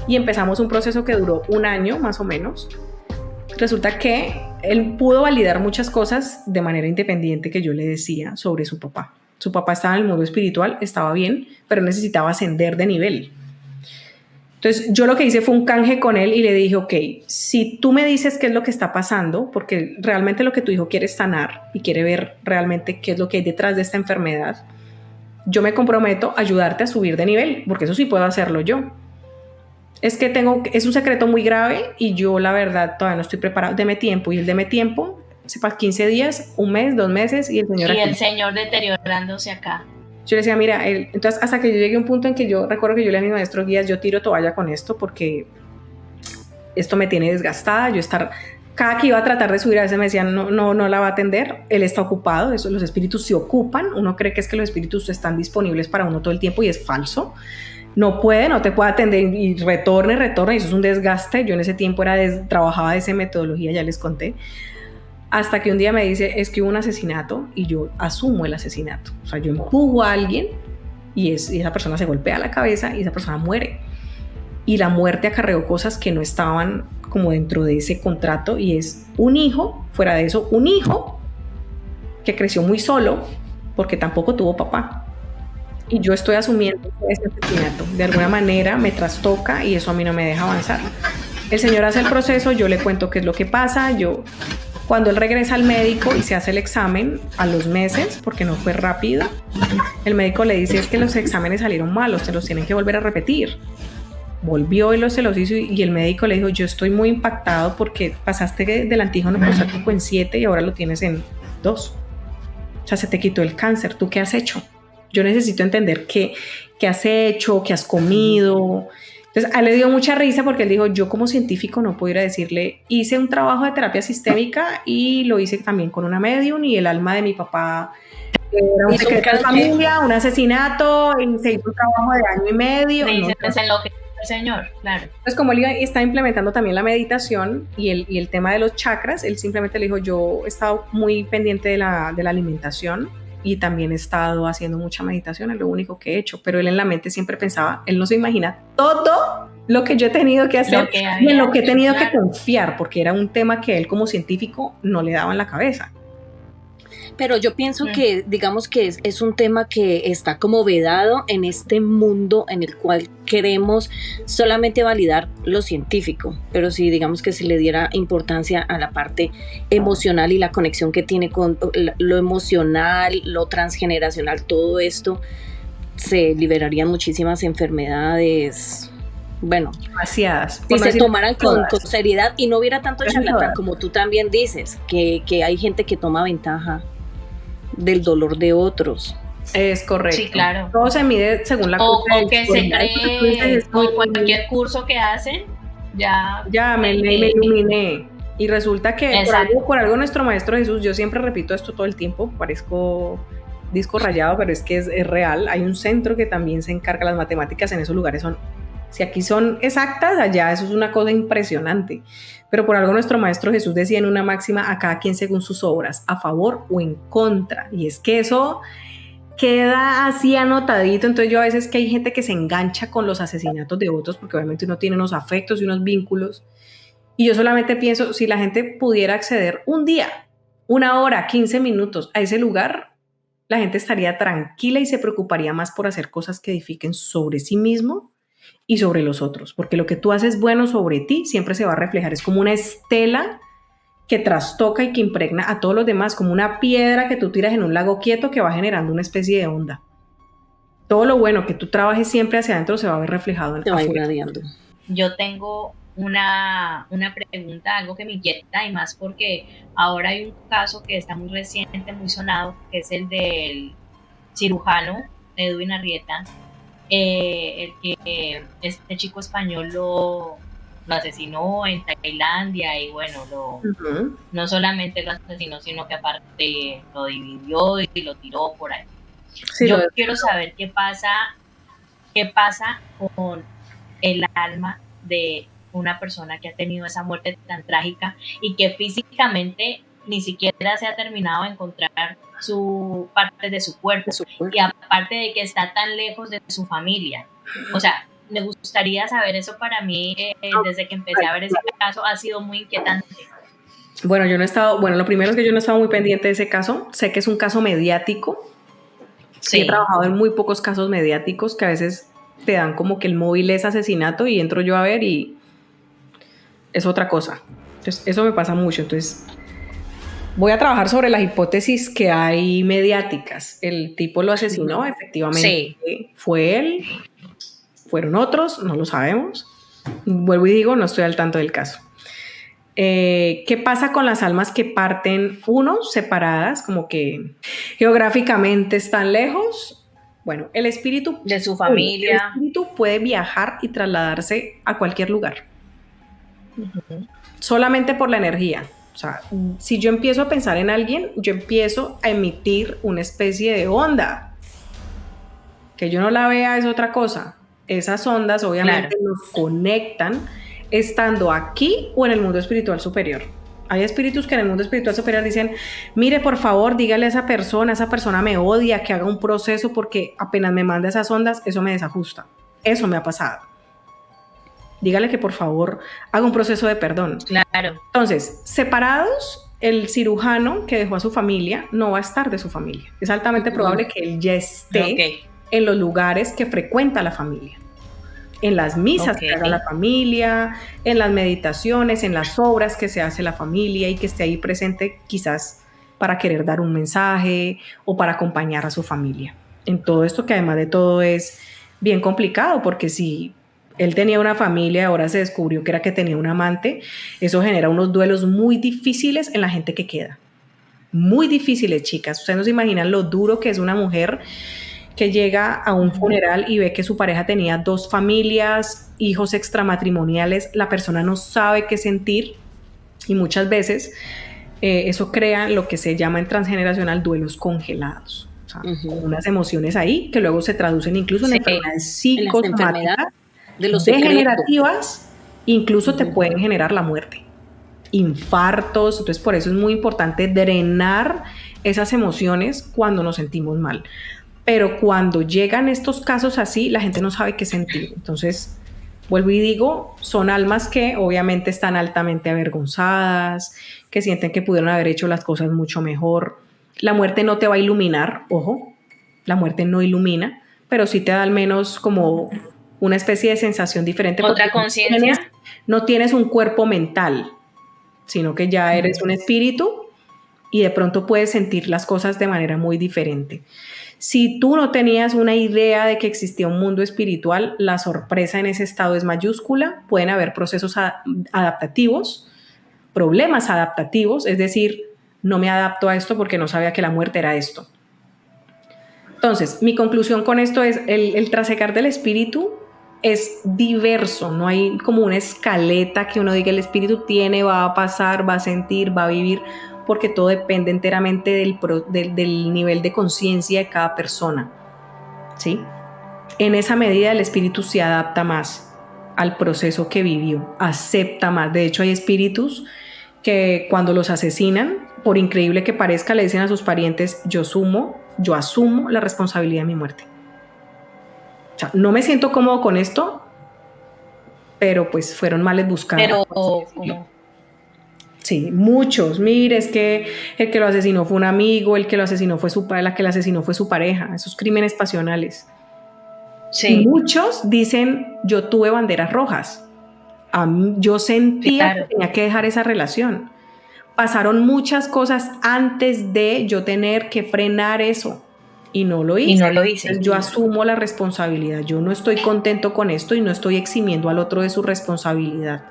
Y empezamos un proceso que duró 1 año más o menos. Resulta que él pudo validar muchas cosas de manera independiente que yo le decía sobre su papá. Su papá estaba en el mundo espiritual, estaba bien, pero necesitaba ascender de nivel. Entonces yo lo que hice fue un canje con él y le dije, ok, si tú me dices qué es lo que está pasando, porque realmente lo que tu hijo quiere es sanar y quiere ver realmente qué es lo que hay detrás de esta enfermedad, yo me comprometo a ayudarte a subir de nivel, porque eso sí puedo hacerlo yo. Es un secreto muy grave y yo la verdad todavía no estoy preparado, deme tiempo. Y él deme tiempo, sepa 15 días, 1 mes, 2 meses y el señor y aquí. el señor deteriorándose acá. Yo le decía, mira, entonces hasta que yo llegué a un punto en que yo recuerdo que yo le dije a mi maestro guías, yo tiro toalla con esto porque esto me tiene desgastada, cada que iba a tratar de subir a veces me decían, no la va a atender, él está ocupado, los espíritus se ocupan, uno cree que es que los espíritus están disponibles para uno todo el tiempo y es falso. No te puede atender y retorne, y eso es un desgaste. Yo en ese tiempo trabajaba de esa metodología, ya les conté, hasta que un día me dice, es que hubo un asesinato y yo asumo el asesinato, o sea, yo empujo a alguien y esa persona se golpea la cabeza y esa persona muere, y la muerte acarreó cosas que no estaban como dentro de ese contrato, y es un hijo, fuera de eso, un hijo que creció muy solo porque tampoco tuvo papá. Y yo estoy asumiendo ese asesinato. De alguna manera me trastoca y eso a mí no me deja avanzar. El señor hace el proceso, yo le cuento qué es lo que pasa. Cuando él regresa al médico y se hace el examen a los meses, porque no fue rápido, el médico le dice es que los exámenes salieron malos, se los tienen que volver a repetir. Volvió y se los hizo y el médico le dijo, yo estoy muy impactado porque pasaste del antígeno prostático en 7 y ahora lo tienes en 2. O sea, se te quitó el cáncer. ¿Tú qué has hecho? Yo necesito entender qué has hecho, qué has comido. Entonces, a él le dio mucha risa porque él dijo, yo como científico no puedo ir a decirle, hice un trabajo de terapia sistémica y lo hice también con una medium y el alma de mi papá era un secreto de familia, un asesinato, y se hizo un trabajo de año y medio. Se enloqueció el señor, claro. Entonces, como él está implementando también la meditación y el tema de los chakras, él simplemente le dijo, yo he estado muy pendiente de la alimentación y también he estado haciendo mucha meditación, es lo único que he hecho, pero él en la mente siempre pensaba, él no se imagina todo lo que yo he tenido que hacer y en lo que he tenido que confiar, porque era un tema que él como científico no le daba en la cabeza. Pero yo pienso que, digamos que es un tema que está como vedado en este mundo en el cual queremos solamente validar lo científico, pero si digamos que se le diera importancia a la parte emocional y la conexión que tiene con lo emocional, lo transgeneracional, todo esto, se liberarían muchísimas enfermedades, bueno, demasiadas. Si se tomaran con seriedad y no hubiera tanto charlatán, como tú también dices, que hay gente que toma ventaja del dolor de otros. Es correcto. Sí, claro. Todo se mide según la o que se cree con cualquier curso que hacen, ya me iluminé. Y resulta que por algo nuestro Maestro Jesús, yo siempre repito esto todo el tiempo, parezco disco rayado, pero es que es real. Hay un centro que también se encarga, las matemáticas en esos lugares si aquí son exactas, allá eso es una cosa impresionante. Pero por algo nuestro Maestro Jesús decía en una máxima, a cada quien según sus obras, a favor o en contra. Y es que eso queda así anotadito. Entonces yo a veces que hay gente que se engancha con los asesinatos de otros, porque obviamente uno tiene unos afectos y unos vínculos. Y yo solamente pienso, si la gente pudiera acceder un día, 1 hora, 15 minutos a ese lugar, la gente estaría tranquila y se preocuparía más por hacer cosas que edifiquen sobre sí mismo y sobre los otros, porque lo que tú haces bueno sobre ti siempre se va a reflejar, es como una estela que trastoca y que impregna a todos los demás, como una piedra que tú tiras en un lago quieto que va generando una especie de onda. Todo lo bueno que tú trabajes siempre hacia adentro se va a ver reflejado en afuera. Yo tengo una pregunta, algo que me inquieta, y más porque ahora hay un caso que está muy reciente, muy sonado, que es el del cirujano Edwin Arrieta, el que este chico español lo asesinó en Tailandia y bueno, no solamente lo asesinó, sino que aparte lo dividió y lo tiró por ahí. Sí, yo quiero saber qué pasa con el alma de una persona que ha tenido esa muerte tan trágica y que físicamente ni siquiera se ha terminado de encontrar su parte de su cuerpo, y aparte de que está tan lejos de su familia. O sea, me gustaría saber eso. Para mí, desde que empecé a ver ese caso, ha sido muy inquietante. Bueno, lo primero es que yo no he estado muy pendiente de ese caso. Sé que es un caso mediático. Sí. He trabajado en muy pocos casos mediáticos que a veces te dan como que el móvil es asesinato y entro yo a ver y es otra cosa. Entonces, eso me pasa mucho. Entonces, voy a trabajar sobre las hipótesis que hay mediáticas. El tipo lo asesinó, efectivamente. Sí. Fue él, fueron otros, no lo sabemos. Vuelvo y digo, no estoy al tanto del caso. ¿Qué pasa con las almas que parten, separadas, como que geográficamente están lejos? Bueno, el espíritu de su familia. El espíritu puede viajar y trasladarse a cualquier lugar. Solamente por la energía. O sea, si yo empiezo a pensar en alguien, yo empiezo a emitir una especie de onda. Que yo no la vea es otra cosa. Esas ondas obviamente nos conectan estando aquí o en el mundo espiritual superior. Hay espíritus que en el mundo espiritual superior dicen, mire, por favor, dígale a esa persona me odia, que haga un proceso porque apenas me manda esas ondas, eso me desajusta. Eso me ha pasado. Dígale que por favor haga un proceso de perdón. Claro. Entonces, separados el cirujano que dejó a su familia no va a estar de su familia. Es altamente probable que él ya esté en los lugares que frecuenta la familia, en las misas que haga la familia, en las meditaciones, en las obras que se hace la familia, y que esté ahí presente quizás para querer dar un mensaje o para acompañar a su familia. En todo esto, que además de todo es bien complicado, porque si él tenía una familia y ahora se descubrió que era que tenía un amante, eso genera unos duelos muy difíciles en la gente que queda. Muy difíciles, chicas. Ustedes no se imaginan lo duro que es una mujer que llega a un funeral y ve que su pareja tenía 2 familias, hijos extramatrimoniales. La persona no sabe qué sentir, y muchas veces eso crea lo que se llama en transgeneracional duelos congelados. O sea, unas emociones ahí que luego se traducen incluso en enfermedades psicosomáticas, de los degenerativas, incluso te pueden generar la muerte, infartos. Entonces, por eso es muy importante drenar esas emociones cuando nos sentimos mal. Pero cuando llegan estos casos así, la gente no sabe qué sentir. Entonces, vuelvo y digo, son almas que obviamente están altamente avergonzadas, que sienten que pudieron haber hecho las cosas mucho mejor. La muerte no te va a iluminar, ojo, la muerte no ilumina, pero sí te da al menos como una especie de sensación diferente. Otra conciencia. No tienes un cuerpo mental, sino que ya eres un espíritu y de pronto puedes sentir las cosas de manera muy diferente. Si tú no tenías una idea de que existía un mundo espiritual, la sorpresa en ese estado es mayúscula. Pueden haber procesos adaptativos, problemas adaptativos, es decir, no me adapto a esto porque no sabía que la muerte era esto. Entonces, mi conclusión con esto es el trasegar del espíritu es diverso, no hay como una escaleta que uno diga el espíritu tiene, va a pasar, va a sentir, va a vivir, porque todo depende enteramente del nivel de conciencia de cada persona, ¿sí? En esa medida el espíritu se adapta más al proceso que vivió, acepta más. De hecho, hay espíritus que cuando los asesinan, por increíble que parezca, le dicen a sus parientes, yo asumo la responsabilidad de mi muerte. O sea, no me siento cómodo con esto, pero pues fueron males buscados. Pero, ¿cómo? Sí, muchos. Mire, es que el que lo asesinó fue un amigo, el que lo asesinó fue la que lo asesinó fue su pareja, esos crímenes pasionales. Sí. Y muchos dicen, yo tuve banderas rojas. Yo sentía que tenía que dejar esa relación. Pasaron muchas cosas antes de yo tener que frenar eso. Y no lo hice. Entonces, yo asumo la responsabilidad. Yo no estoy contento con esto y no estoy eximiendo al otro de su responsabilidad.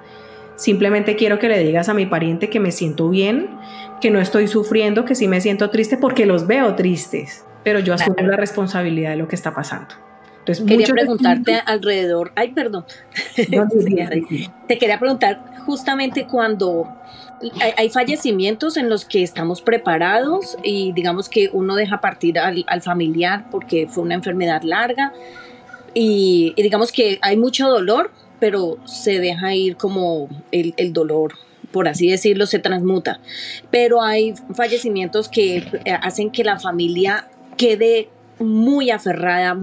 Simplemente quiero que le digas a mi pariente que me siento bien, que no estoy sufriendo, que sí me siento triste porque los veo tristes, pero yo asumo la responsabilidad de lo que está pasando. Entonces, quería preguntarte alrededor, te quería preguntar justamente cuando hay fallecimientos en los que estamos preparados y digamos que uno deja partir al familiar porque fue una enfermedad larga y digamos que hay mucho dolor, pero se deja ir como el dolor, por así decirlo, se transmuta. Pero hay fallecimientos que hacen que la familia quede muy aferrada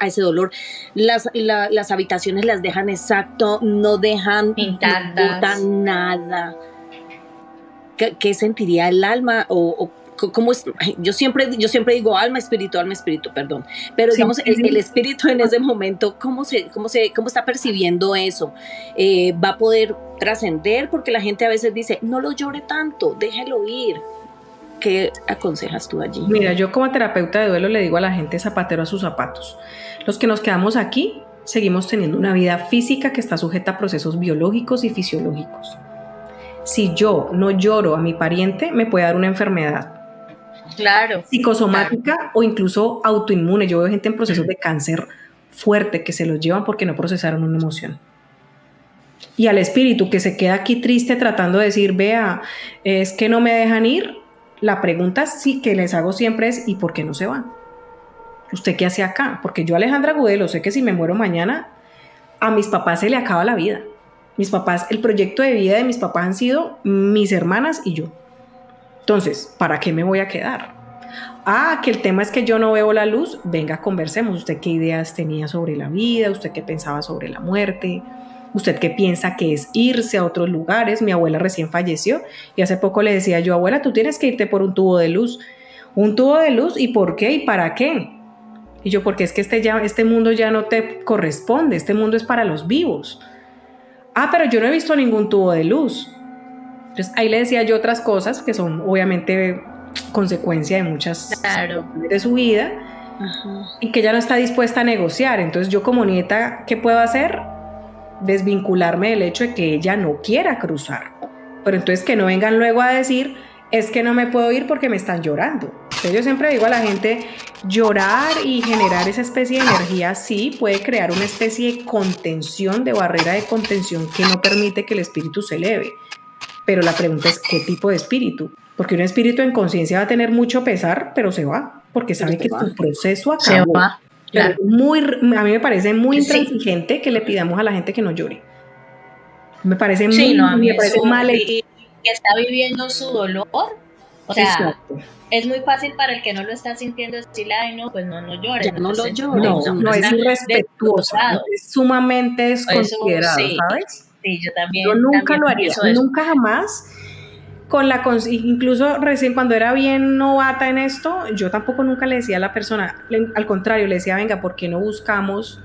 a ese dolor. Las habitaciones las dejan exacto, no dejan intactas, nada. ¿Qué sentiría el alma? O ¿cómo es? Yo siempre digo alma, espíritu, perdón. Pero sí, digamos, el espíritu en ese momento, ¿cómo está percibiendo eso? ¿Va a poder trascender? Porque la gente a veces dice, no lo llore tanto, déjelo ir. ¿Qué aconsejas tú allí? Mira, yo como terapeuta de duelo le digo a la gente zapatero a sus zapatos. Los que nos quedamos aquí seguimos teniendo una vida física que está sujeta a procesos biológicos y fisiológicos. Si yo no lloro a mi pariente, me puede dar una enfermedad. Claro. Psicosomática, claro. O incluso autoinmune. Yo veo gente en procesos de cáncer fuerte que se los llevan porque no procesaron una emoción. Y al espíritu que se queda aquí triste tratando de decir, vea, es que no me dejan ir. La pregunta sí que les hago siempre es, ¿y por qué no se van? ¿Usted qué hace acá? Porque yo, Alejandra Gudelo, sé que si me muero mañana, a mis papás se le acaba la vida. Mis papás, el proyecto de vida de mis papás han sido mis hermanas y yo. Entonces, ¿para qué me voy a quedar? Que el tema es que yo no veo la luz. Venga, conversemos. ¿Usted qué ideas tenía sobre la vida? ¿Usted qué pensaba sobre la muerte? ¿Usted qué piensa que es irse a otros lugares? Mi abuela recién falleció y hace poco le decía yo, abuela, tú tienes que irte por un tubo de luz. ¿Un tubo de luz? ¿Y por qué? ¿Y para qué? Y yo, porque es que este mundo ya no te corresponde, este mundo es para los vivos. Ah, pero yo no he visto ningún tubo de luz. Entonces ahí le decía yo otras cosas que son obviamente consecuencia de muchas de su vida. Ajá. Y que ella no está dispuesta a negociar. Entonces yo como nieta, ¿qué puedo hacer? Desvincularme del hecho de que ella no quiera cruzar. Pero entonces que no vengan luego a decir, es que no me puedo ir porque me están llorando. Entonces yo siempre digo a la gente, llorar y generar esa especie de energía sí puede crear una especie de contención, de barrera de contención que no permite que el espíritu se eleve. Pero la pregunta es, ¿qué tipo de espíritu? Porque un espíritu en conciencia va a tener mucho pesar, pero se va, porque sabe que su proceso acabó. Se va, claro. A mí me parece muy intransigente que le pidamos a la gente que no llore. Me parece muy mal. Y que está viviendo su dolor. O sea, exacto. Es muy fácil para el que no lo está sintiendo decirle, ay, no, pues no llores. No lo llores. No es irrespetuoso, es sumamente desconsiderado, sí, ¿sabes? Sí, yo también. Yo nunca también lo haría, nunca jamás. Incluso recién cuando era bien novata en esto, yo tampoco nunca le decía a la persona, al contrario, le decía, venga, ¿por qué no buscamos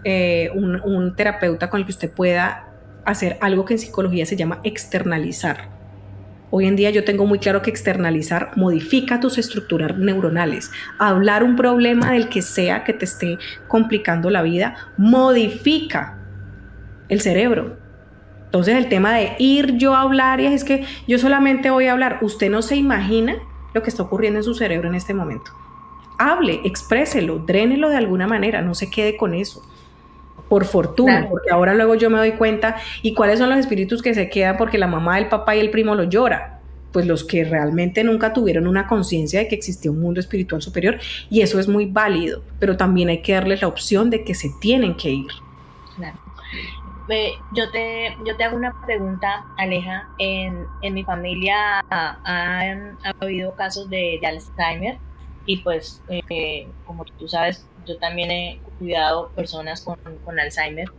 un terapeuta con el que usted pueda hacer algo que en psicología se llama externalizar? Hoy en día yo tengo muy claro que externalizar modifica tus estructuras neuronales. Hablar un problema del que sea que te esté complicando la vida modifica el cerebro. Entonces el tema de ir yo a hablar y es que yo solamente voy a hablar, usted no se imagina lo que está ocurriendo en su cerebro en este momento. Hable, expréselo, drénelo de alguna manera, no se quede con eso. Por fortuna, claro. Porque ahora luego yo me doy cuenta, ¿y cuáles son los espíritus que se quedan porque la mamá, el papá y el primo lo llora? Pues los que realmente nunca tuvieron una conciencia de que existía un mundo espiritual superior, y eso es muy válido, pero también hay que darles la opción de que se tienen que ir. Claro. Yo te hago una pregunta, Aleja. En mi familia han habido casos de Alzheimer y pues como tú sabes, yo también he cuidado personas con Alzheimer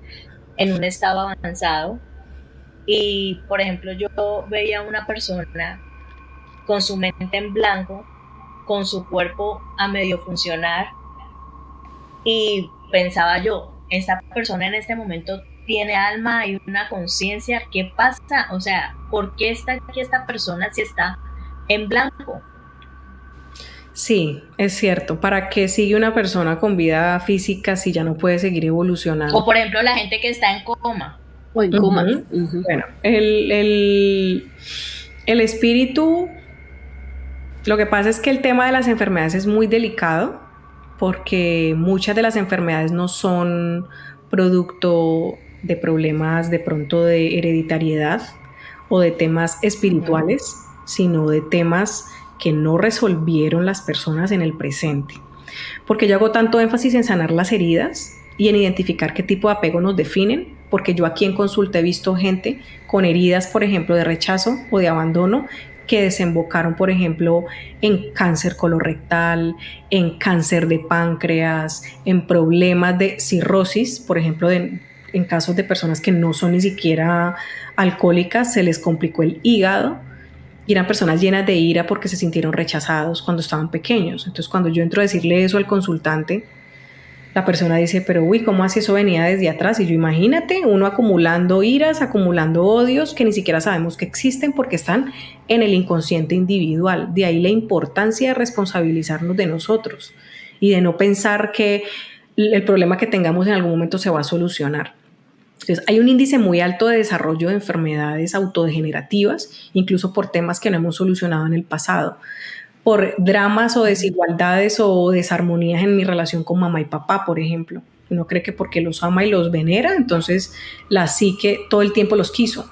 en un estado avanzado y por ejemplo yo veía a una persona con su mente en blanco, con su cuerpo a medio funcionar y pensaba yo, esta persona en este momento tiene alma y una conciencia, ¿qué pasa? O sea, ¿por qué está aquí esta persona si está en blanco? Sí, es cierto. ¿Para qué sigue una persona con vida física si ya no puede seguir evolucionando? O por ejemplo, la gente que está en coma. O en coma. Uh-huh. Bueno, el espíritu, lo que pasa es que el tema de las enfermedades es muy delicado porque muchas de las enfermedades no son producto de problemas de pronto de hereditariedad o de temas espirituales, sino de temas que no resolvieron las personas en el presente. Porque yo hago tanto énfasis en sanar las heridas y en identificar qué tipo de apego nos definen, porque yo aquí en consulta he visto gente con heridas, por ejemplo, de rechazo o de abandono, que desembocaron, por ejemplo, en cáncer colorectal, en cáncer de páncreas, en problemas de cirrosis, por ejemplo, en casos de personas que no son ni siquiera alcohólicas, se les complicó el hígado y eran personas llenas de ira porque se sintieron rechazados cuando estaban pequeños. Entonces, cuando yo entro a decirle eso al consultante, la persona dice, pero uy, ¿cómo así eso venía desde atrás? Y yo, imagínate, uno acumulando iras, acumulando odios que ni siquiera sabemos que existen porque están en el inconsciente individual. De ahí la importancia de responsabilizarnos de nosotros y de no pensar que el problema que tengamos en algún momento se va a solucionar. Entonces, hay un índice muy alto de desarrollo de enfermedades autodegenerativas, incluso por temas que no hemos solucionado en el pasado, por dramas o desigualdades o desarmonías en mi relación con mamá y papá, por ejemplo. Uno cree que porque los ama y los venera, entonces la psique todo el tiempo los quiso.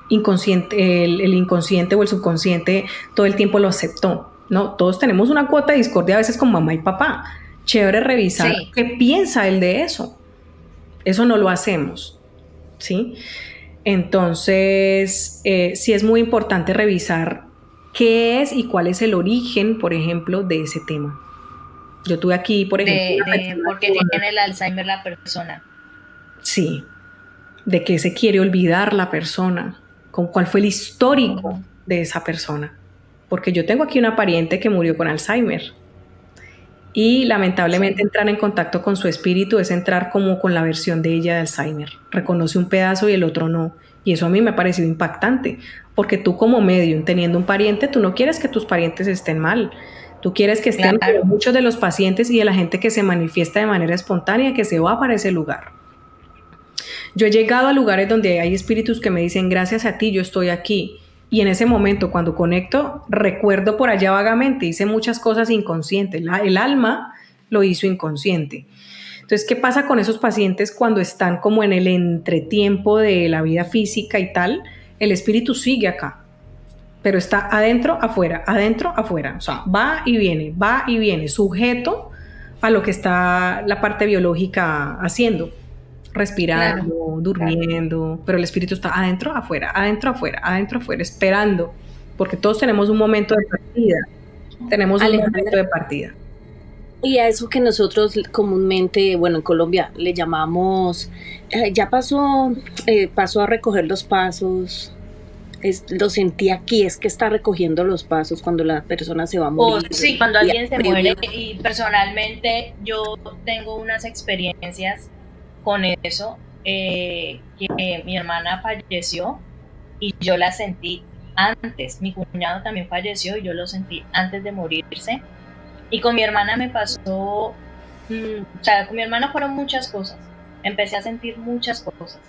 El inconsciente o el subconsciente todo el tiempo lo aceptó. No, todos tenemos una cuota de discordia a veces con mamá y papá. Chévere revisar qué piensa él de eso. Eso no lo hacemos, ¿sí? Entonces, sí es muy importante revisar qué es y cuál es el origen, por ejemplo, de ese tema. Yo tuve aquí, por ejemplo... ¿Por qué tiene el Alzheimer la persona? Sí. de qué se quiere olvidar la persona, con cuál fue el histórico de esa persona. Porque yo tengo aquí una pariente que murió con Alzheimer y lamentablemente entrar en contacto con su espíritu es entrar como con la versión de ella de Alzheimer. Reconoce un pedazo y el otro no. Y eso a mí me ha parecido impactante, porque tú como medium, teniendo un pariente, tú no quieres que tus parientes estén mal. Tú quieres que estén Claro. muchos de los pacientes y de la gente que se manifiesta de manera espontánea, que se va para ese lugar. Yo he llegado a lugares donde hay espíritus que me dicen, gracias a ti yo estoy aquí. Y en ese momento, cuando conecto, recuerdo por allá vagamente, hice muchas cosas inconscientes. El alma lo hizo inconsciente. Entonces, ¿qué pasa con esos pacientes cuando están como en el entretiempo de la vida física y tal? El espíritu sigue acá, pero está adentro, afuera, o sea, va y viene, sujeto a lo que está la parte biológica haciendo, respirando, Claro, durmiendo, pero el espíritu está adentro, afuera, esperando, porque todos tenemos un momento de partida, Alejandra, y a eso que nosotros comúnmente, bueno, en Colombia le llamamos, ya pasó a recoger los pasos, lo sentí aquí, es que está recogiendo los pasos cuando la persona se va a morir. sí, cuando Y alguien se muere, y personalmente yo tengo unas experiencias con eso, que mi hermana falleció y yo la sentí antes, mi cuñado también falleció y yo lo sentí antes de morirse. Y con mi hermana me pasó, o sea, con mi hermana fueron muchas cosas. Empecé a sentir muchas cosas.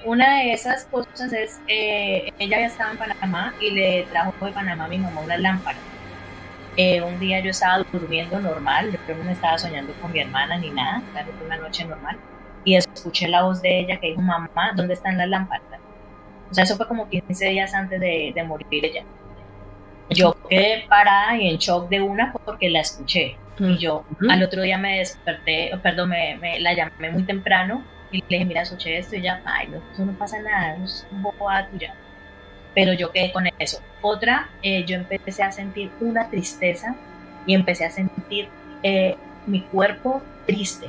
Una de esas cosas es, ella ya estaba en Panamá y le trajo de Panamá a mi mamá una lámpara. Un día yo estaba durmiendo normal, yo no me estaba soñando con mi hermana ni nada, claro, fue una noche normal. Y escuché la voz de ella que dijo, mamá, ¿dónde están las lámparas? O sea, eso fue como 15 días antes de morir ella. Yo quedé parada y en shock de una porque la escuché. Y yo al otro día me desperté, perdón, la llamé muy temprano y le dije, mira, escuché esto y ella, ay, no, eso no pasa nada, es un bobada tuya. Pero yo quedé con eso. Otra, yo empecé a sentir una tristeza y empecé a sentir mi cuerpo triste.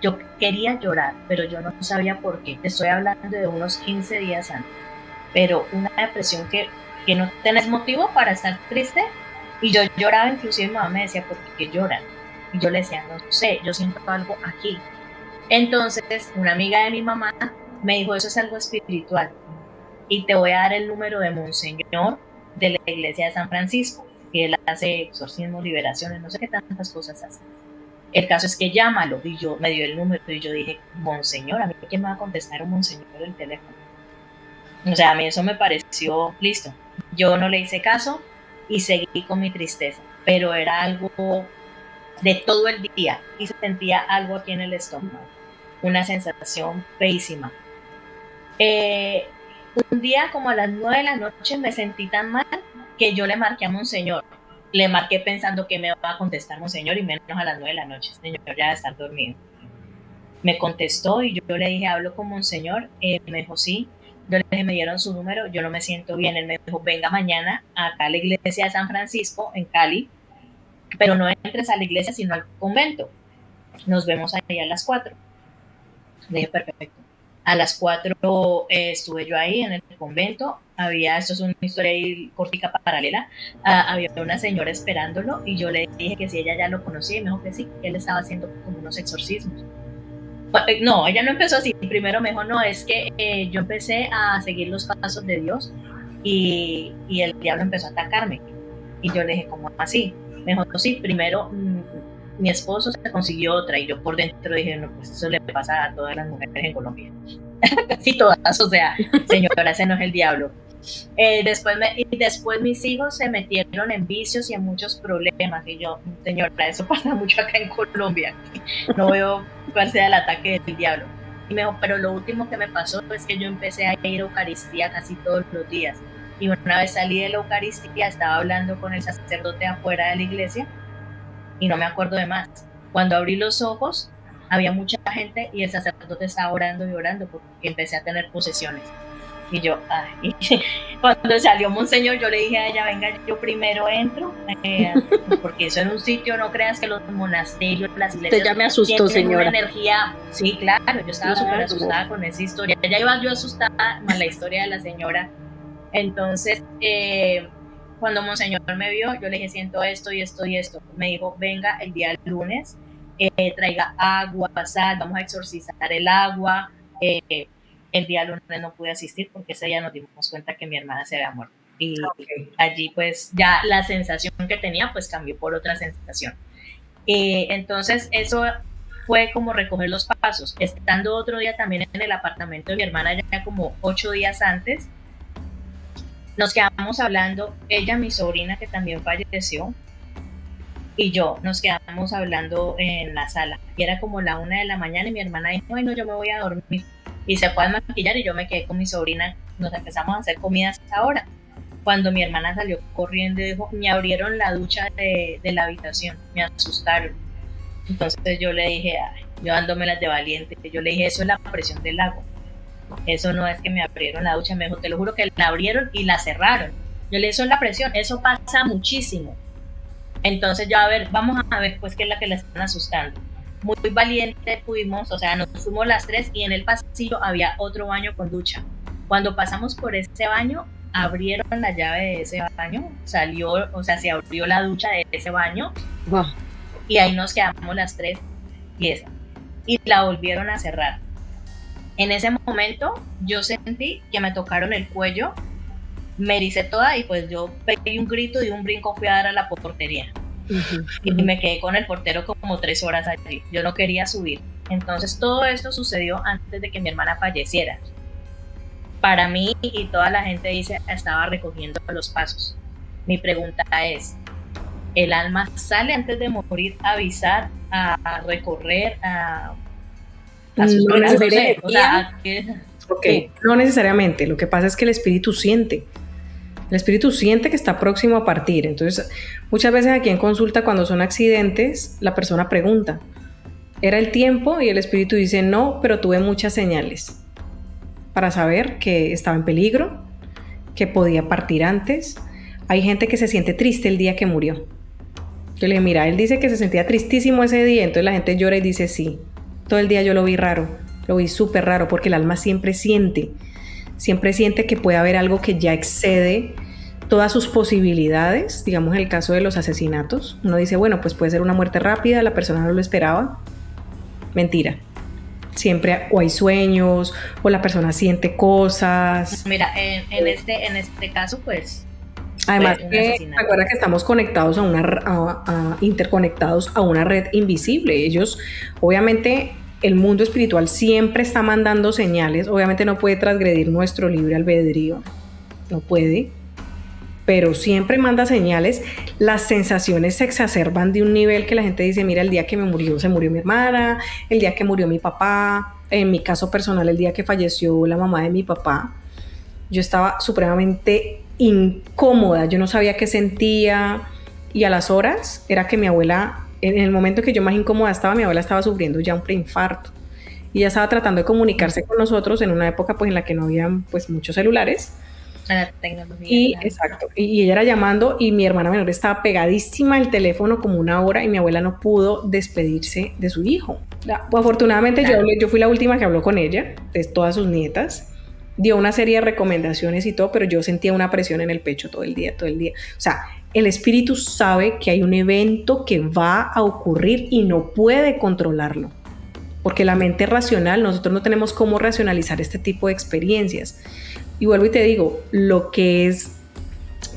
Yo quería llorar, pero yo no sabía por qué. Te estoy hablando de unos 15 días antes. Pero una depresión que no tenés motivo para estar triste. Y yo lloraba, inclusive mi mamá me decía, ¿por qué lloran? Y yo le decía, no sé, yo siento algo aquí. Entonces, una amiga de mi mamá me dijo, eso es algo espiritual. Y te voy a dar el número de Monseñor de la iglesia de San Francisco, que él hace exorcismos, liberaciones, no sé qué tantas cosas hace. El caso es que llámalo, y yo me dio el número y yo dije, Monseñor, ¿a mí quién me va a contestar un Monseñor el teléfono? O sea, a mí eso me pareció listo. Yo no le hice caso y seguí con mi tristeza, pero era algo de todo el día y sentía algo aquí en el estómago, una sensación feísima. Un día como a las 9 de la noche me sentí tan mal que yo le marqué a Monseñor. Le marqué pensando que me va a contestar Monseñor y menos a las 9 de la noche. Señor ya debe estar dormido. Me contestó y yo le dije, hablo con Monseñor. Me dijo, sí. Yo le dije, me dieron su número, yo no me siento bien. Él me dijo, venga mañana acá a la iglesia de San Francisco, en Cali, pero no entres a la iglesia sino al convento. Nos vemos ahí a las 4. Le dije, perfecto. A las 4 estuve yo ahí en el convento. Esto es una historia ahí cortica paralela. Había una señora esperándolo y yo le dije que si ella ya lo conocía y me dijo que sí, que él estaba haciendo como unos exorcismos. No, ella no empezó así. Primero me dijo, no, es que yo empecé a seguir los pasos de Dios y el diablo empezó a atacarme. Y yo le dije, ¿cómo así? Me dijo, sí, primero mi esposo se consiguió otra y yo por dentro dije, no, pues eso le pasa a todas las mujeres en Colombia. Casi todas, o sea, señora, ese no es el diablo. Después mis hijos se metieron en vicios y en muchos problemas y yo, señora, eso pasa mucho acá en Colombia, no veo cuál sea el ataque del diablo. Y me dijo, pero lo último que me pasó es que yo empecé a ir a Eucaristía casi todos los días y una vez salí de la Eucaristía estaba hablando con el sacerdote afuera de la iglesia y no me acuerdo de más. Cuando abrí los ojos había mucha gente y el sacerdote estaba orando y orando porque empecé a tener posesiones. Y yo, ay. Cuando salió Monseñor, yo le dije a ella, venga, yo primero entro, porque eso en un sitio, no creas que los monasterios, las iglesias... Usted ya me asustó, tienen señora. una energía, sí, claro, yo estaba súper asustada con esa historia. Ya iba yo asustada con la historia de la señora. Entonces, cuando Monseñor me vio, yo le dije, siento esto y esto y esto. Me dijo, venga el día lunes, traiga agua, sal, vamos a exorcizar el agua. El día lunes no pude asistir porque ese día nos dimos cuenta que mi hermana se había muerto. Y allí pues ya la sensación que tenía pues cambió por otra sensación. Entonces eso fue como recoger los pasos. Estando otro día también en el apartamento de mi hermana, ya como 8 días antes, nos quedamos hablando, ella, mi sobrina que también falleció, y yo nos quedamos hablando en la sala. Y era como la 1 de la mañana y mi hermana dijo, ay no, yo me voy a dormir. Y se fue a maquillar y yo me quedé con mi sobrina. Nos empezamos a hacer comidas ahora. Cuando mi hermana salió corriendo y dijo, me abrieron la ducha de la habitación, me asustaron. Entonces yo le dije, ay, yo dándomelas de valiente, yo le dije, eso es la presión del agua. Eso no es que me abrieron la ducha, me dijo, te lo juro que la abrieron y la cerraron. Yo le dije, eso es la presión, eso pasa muchísimo. Entonces yo, a ver, vamos a ver pues qué es la que la están asustando. Muy valiente fuimos, o sea, nos fuimos las 3 y en el pasillo había otro baño con ducha. Cuando pasamos por ese baño, abrieron la llave de ese baño, salió, o sea, se abrió la ducha de ese baño. Wow. Y ahí nos quedamos las 3 y la volvieron a cerrar. En ese momento yo sentí que me tocaron el cuello, me ericé toda y pues yo pegué un grito y un brinco fui a dar a la portería. Y me quedé con el portero como 3 horas allí. Yo no quería subir. Entonces todo esto sucedió antes de que mi hermana falleciera. Para mí y toda la gente dice, estaba recogiendo los pasos. Mi pregunta es, ¿el alma sale antes de morir a avisar, a recorrer, a sus No vidas? necesariamente. O sea, Okay. No necesariamente. Lo que pasa es que el espíritu siente. El espíritu siente que está próximo a partir. Entonces, muchas veces aquí en consulta, cuando son accidentes, la persona pregunta, ¿era el tiempo? Y el espíritu dice, no, pero tuve muchas señales para saber que estaba en peligro, que podía partir antes. Hay gente que se siente triste el día que murió. Yo le dije, mira, él dice que se sentía tristísimo ese día, entonces la gente llora y dice, sí, todo el día yo lo vi raro, lo vi súper raro, porque el alma siempre siente que puede haber algo que ya excede todas sus posibilidades. Digamos en el caso de los asesinatos, uno dice, bueno, pues puede ser una muerte rápida, la persona no lo esperaba. Mentira. Siempre o hay sueños, o la persona siente cosas. Mira, en este caso, pues... Además, recuerda que estamos conectados interconectados a una red invisible. Ellos, obviamente, el mundo espiritual siempre está mandando señales. Obviamente no puede transgredir nuestro libre albedrío. No puede. Pero siempre manda señales. Las sensaciones se exacerban de un nivel que la gente dice, mira, el día que me murió, se murió mi hermana, el día que murió mi papá, en mi caso personal, el día que falleció la mamá de mi papá, yo estaba supremamente incómoda, yo no sabía qué sentía, y a las horas era que mi abuela, en el momento que yo más incómoda estaba, mi abuela estaba sufriendo ya un preinfarto, y ella estaba tratando de comunicarse con nosotros en una época pues en la que no había pues muchos celulares, la tecnología. y exacto, y ella era llamando y mi hermana menor estaba pegadísima al teléfono como 1 hora y mi abuela no pudo despedirse de su hijo. Afortunadamente yo fui la última que habló con ella, de todas sus nietas, dio una serie de recomendaciones y todo, pero yo sentía una presión en el pecho todo el día. O sea, el espíritu sabe que hay un evento que va a ocurrir y no puede controlarlo, porque la mente racional, nosotros no tenemos cómo racionalizar este tipo de experiencias. Y vuelvo y te digo, lo que es,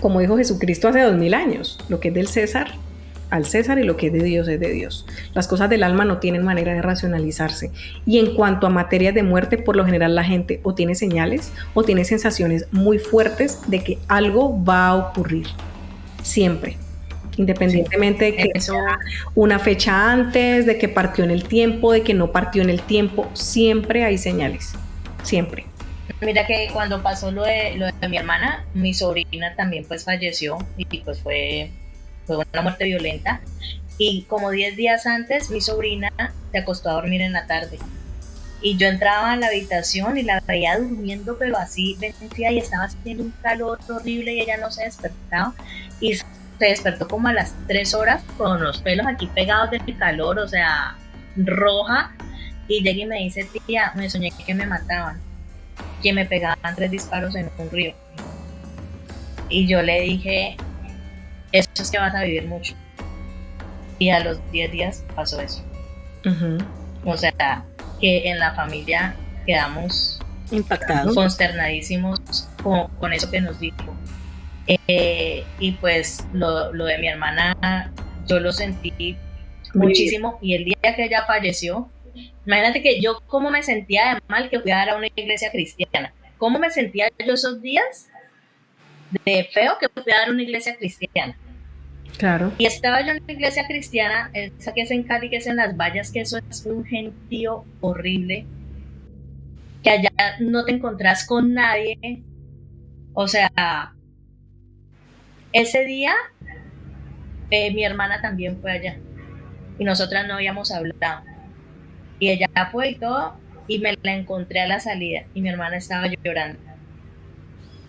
como dijo Jesucristo hace 2000 años, lo que es del César, al César, y lo que es de Dios es de Dios. Las cosas del alma no tienen manera de racionalizarse. Y en cuanto a materias de muerte, por lo general la gente o tiene señales o tiene sensaciones muy fuertes de que algo va a ocurrir. Siempre. Independientemente de que sea una fecha antes, de que partió en el tiempo, de que no partió en el tiempo, siempre hay señales. Siempre. Mira que cuando pasó lo de mi hermana, mi sobrina también pues falleció y pues fue una muerte violenta, y como 10 días antes mi sobrina se acostó a dormir en la tarde Y yo entraba a la habitación y la veía durmiendo, pero así vencida, y estaba haciendo un calor horrible y ella no se despertaba. Y se despertó como a las 3 horas con los pelos aquí pegados del calor, o sea, roja. Y llega y me dice, tía, me soñé que me mataban, que me pegaban 3 disparos en un río. Y yo le dije, eso es que vas a vivir mucho. Y a los 10 días pasó eso. O sea, que en la familia quedamos impactados, consternadísimos con eso que nos dijo. Y pues lo de mi hermana, yo lo sentí muchísimo. Y el día que ella falleció, imagínate que yo cómo me sentía de mal que fui a dar a una iglesia cristiana. ¿Cómo me sentía yo esos días de feo que fui a dar a una iglesia cristiana? Claro. Y estaba yo en la iglesia cristiana, esa que es en Cali, que es en Las Vallas, que eso es un gentío horrible, que allá no te encontrás con nadie. O sea, ese día mi hermana también fue allá y nosotras no habíamos hablado. Y ella fue y todo, y me la encontré a la salida y mi hermana estaba llorando.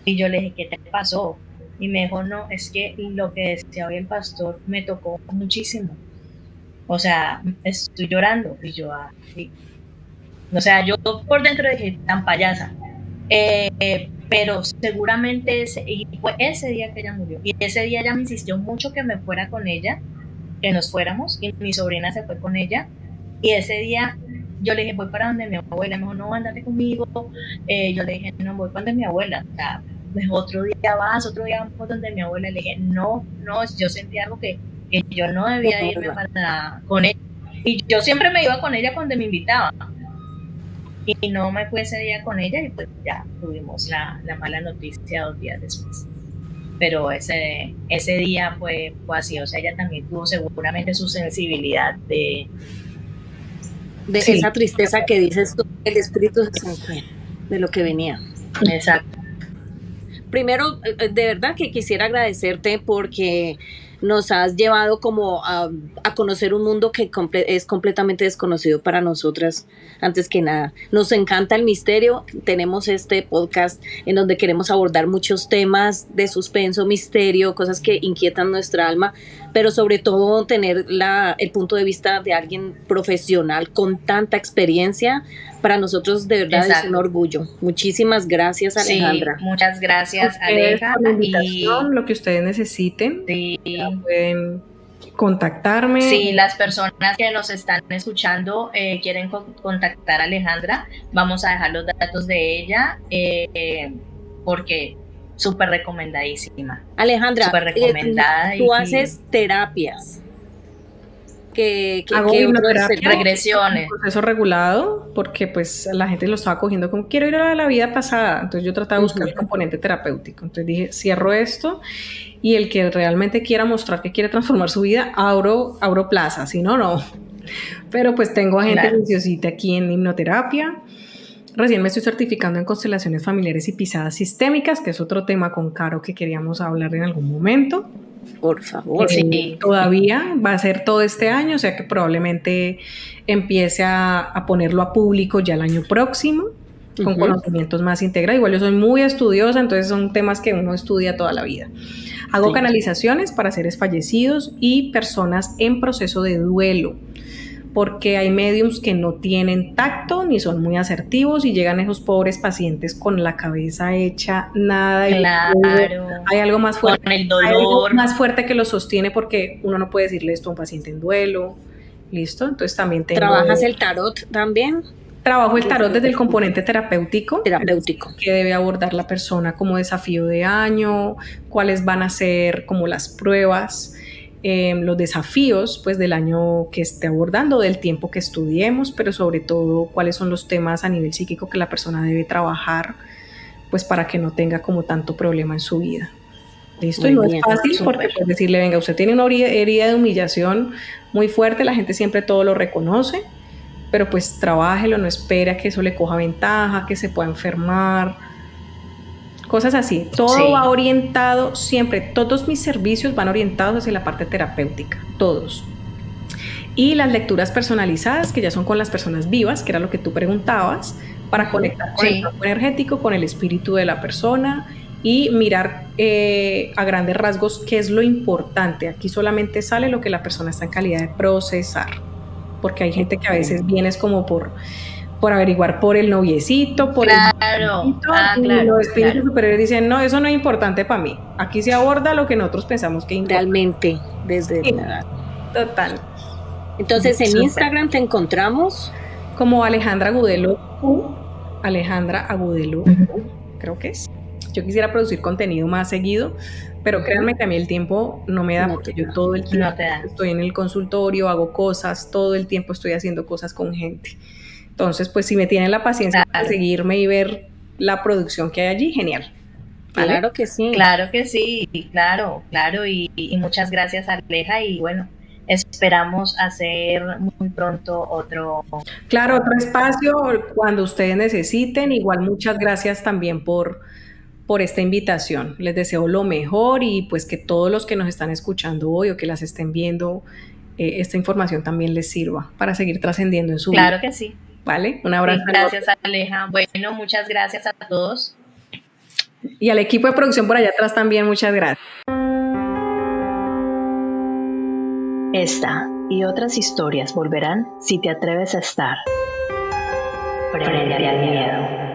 Y yo le dije, ¿qué te pasó? Y me dijo, no, es que lo que decía hoy el pastor me tocó muchísimo. O sea, estoy llorando. Y yo, sí. O sea, yo por dentro dije, tan payasa. Pero seguramente y fue ese día que ella murió. Y ese día ella me insistió mucho que me fuera con ella, que nos fuéramos. Y mi sobrina se fue con ella. Y ese día yo le dije, voy para donde mi abuela. Me dijo, no, andate conmigo. Yo le dije, no, voy para donde mi abuela. O sea, otro día otro día vamos donde mi abuela. Le dije, no, yo sentí algo que yo no debía irme con ella. Y yo siempre me iba con ella cuando me invitaba. Y no me fui ese día con ella y pues ya tuvimos la mala noticia 2 días después. Pero ese día fue así, o sea, ella también tuvo seguramente su sensibilidad de sí, esa tristeza que dices tú, el espíritu de lo que venía. Exacto. Primero, de verdad que quisiera agradecerte porque nos has llevado como a conocer un mundo que es completamente desconocido para nosotras. Antes que nada, nos encanta el misterio. Tenemos este podcast en donde queremos abordar muchos temas de suspenso, misterio, cosas que inquietan nuestra alma, pero sobre todo tener el punto de vista de alguien profesional con tanta experiencia. Para nosotros de verdad es un orgullo. Muchísimas gracias, Alejandra. Sí, muchas gracias, Aleja. Por la invitación, lo que ustedes necesiten, sí, pueden contactarme. Sí, las personas que nos están escuchando quieren contactar a Alejandra, vamos a dejar los datos de ella porque súper recomendadísima. Alejandra, súper recomendada. Tú haces terapias. Hago hipnoterapia, regresiones, un proceso regulado, porque pues la gente lo estaba cogiendo como quiero ir a la vida pasada, entonces yo trataba de buscar el componente terapéutico, entonces dije cierro esto y el que realmente quiera mostrar que quiere transformar su vida, abro plaza, si no, no, pero pues tengo a gente juiciosita aquí en hipnoterapia. Recién me estoy certificando en constelaciones familiares y pisadas sistémicas, que es otro tema con Caro que queríamos hablar en algún momento. Por favor. Sí. Todavía va a ser todo este año, o sea que probablemente empiece a ponerlo a público ya el año próximo, con conocimientos más integrados. Igual yo soy muy estudiosa, entonces son temas que uno estudia toda la vida. Hago canalizaciones para seres fallecidos y personas en proceso de duelo, porque hay médiums que no tienen tacto ni son muy asertivos y llegan esos pobres pacientes con la cabeza hecha nada. Claro. Hay algo más fuerte. Con el dolor. Hay algo más fuerte que lo sostiene porque uno no puede decirle esto a un paciente en duelo. ¿Listo? Entonces también tengo... ¿Trabajas el tarot también? Trabajo el tarot desde el componente terapéutico. Que debe abordar la persona como desafío de año, cuáles van a ser como las pruebas, los desafíos pues del año que esté abordando, del tiempo que estudiemos, pero sobre todo cuáles son los temas a nivel psíquico que la persona debe trabajar pues para que no tenga como tanto problema en su vida. ¿Listo? Y no es fácil porque pues decirle, venga, usted tiene una herida de humillación muy fuerte, la gente siempre todo lo reconoce, pero pues trabájelo, no espera que eso le coja ventaja, que se pueda enfermar, cosas así. Todo va orientado siempre, todos mis servicios van orientados hacia la parte terapéutica, todos. Y las lecturas personalizadas, que ya son con las personas vivas, que era lo que tú preguntabas, para conectar con el campo energético, con el espíritu de la persona y mirar a grandes rasgos qué es lo importante. Aquí solamente sale lo que la persona está en calidad de procesar, porque hay gente que a veces viene es como por averiguar por el noviecito, por el noviecito, y los espíritus superiores dicen, no, eso no es importante para mí. Aquí se aborda lo que nosotros pensamos que importa. Realmente, desde sí, total. Entonces en Instagram te encontramos como Alejandra Agudelo, Alejandra Agudelo, creo que es. Yo quisiera producir contenido más seguido, pero créanme que a mí el tiempo no me da, porque yo todo el tiempo estoy en el consultorio, hago cosas, todo el tiempo estoy haciendo cosas con gente. Entonces, pues si me tienen la paciencia de seguirme y ver la producción que hay allí, genial. ¿Vale? Claro que sí. Claro que sí, claro. Y muchas gracias, Aleja, y bueno, esperamos hacer muy pronto otro espacio cuando ustedes necesiten. Igual muchas gracias también por esta invitación. Les deseo lo mejor y pues que todos los que nos están escuchando hoy o que las estén viendo, esta información también les sirva para seguir trascendiendo en su vida. Claro que sí. ¿Vale? Un abrazo. Sí, gracias, Aleja. Bueno, muchas gracias a todos. Y al equipo de producción por allá atrás también, muchas gracias. Esta y otras historias volverán si te atreves a estar frente al miedo.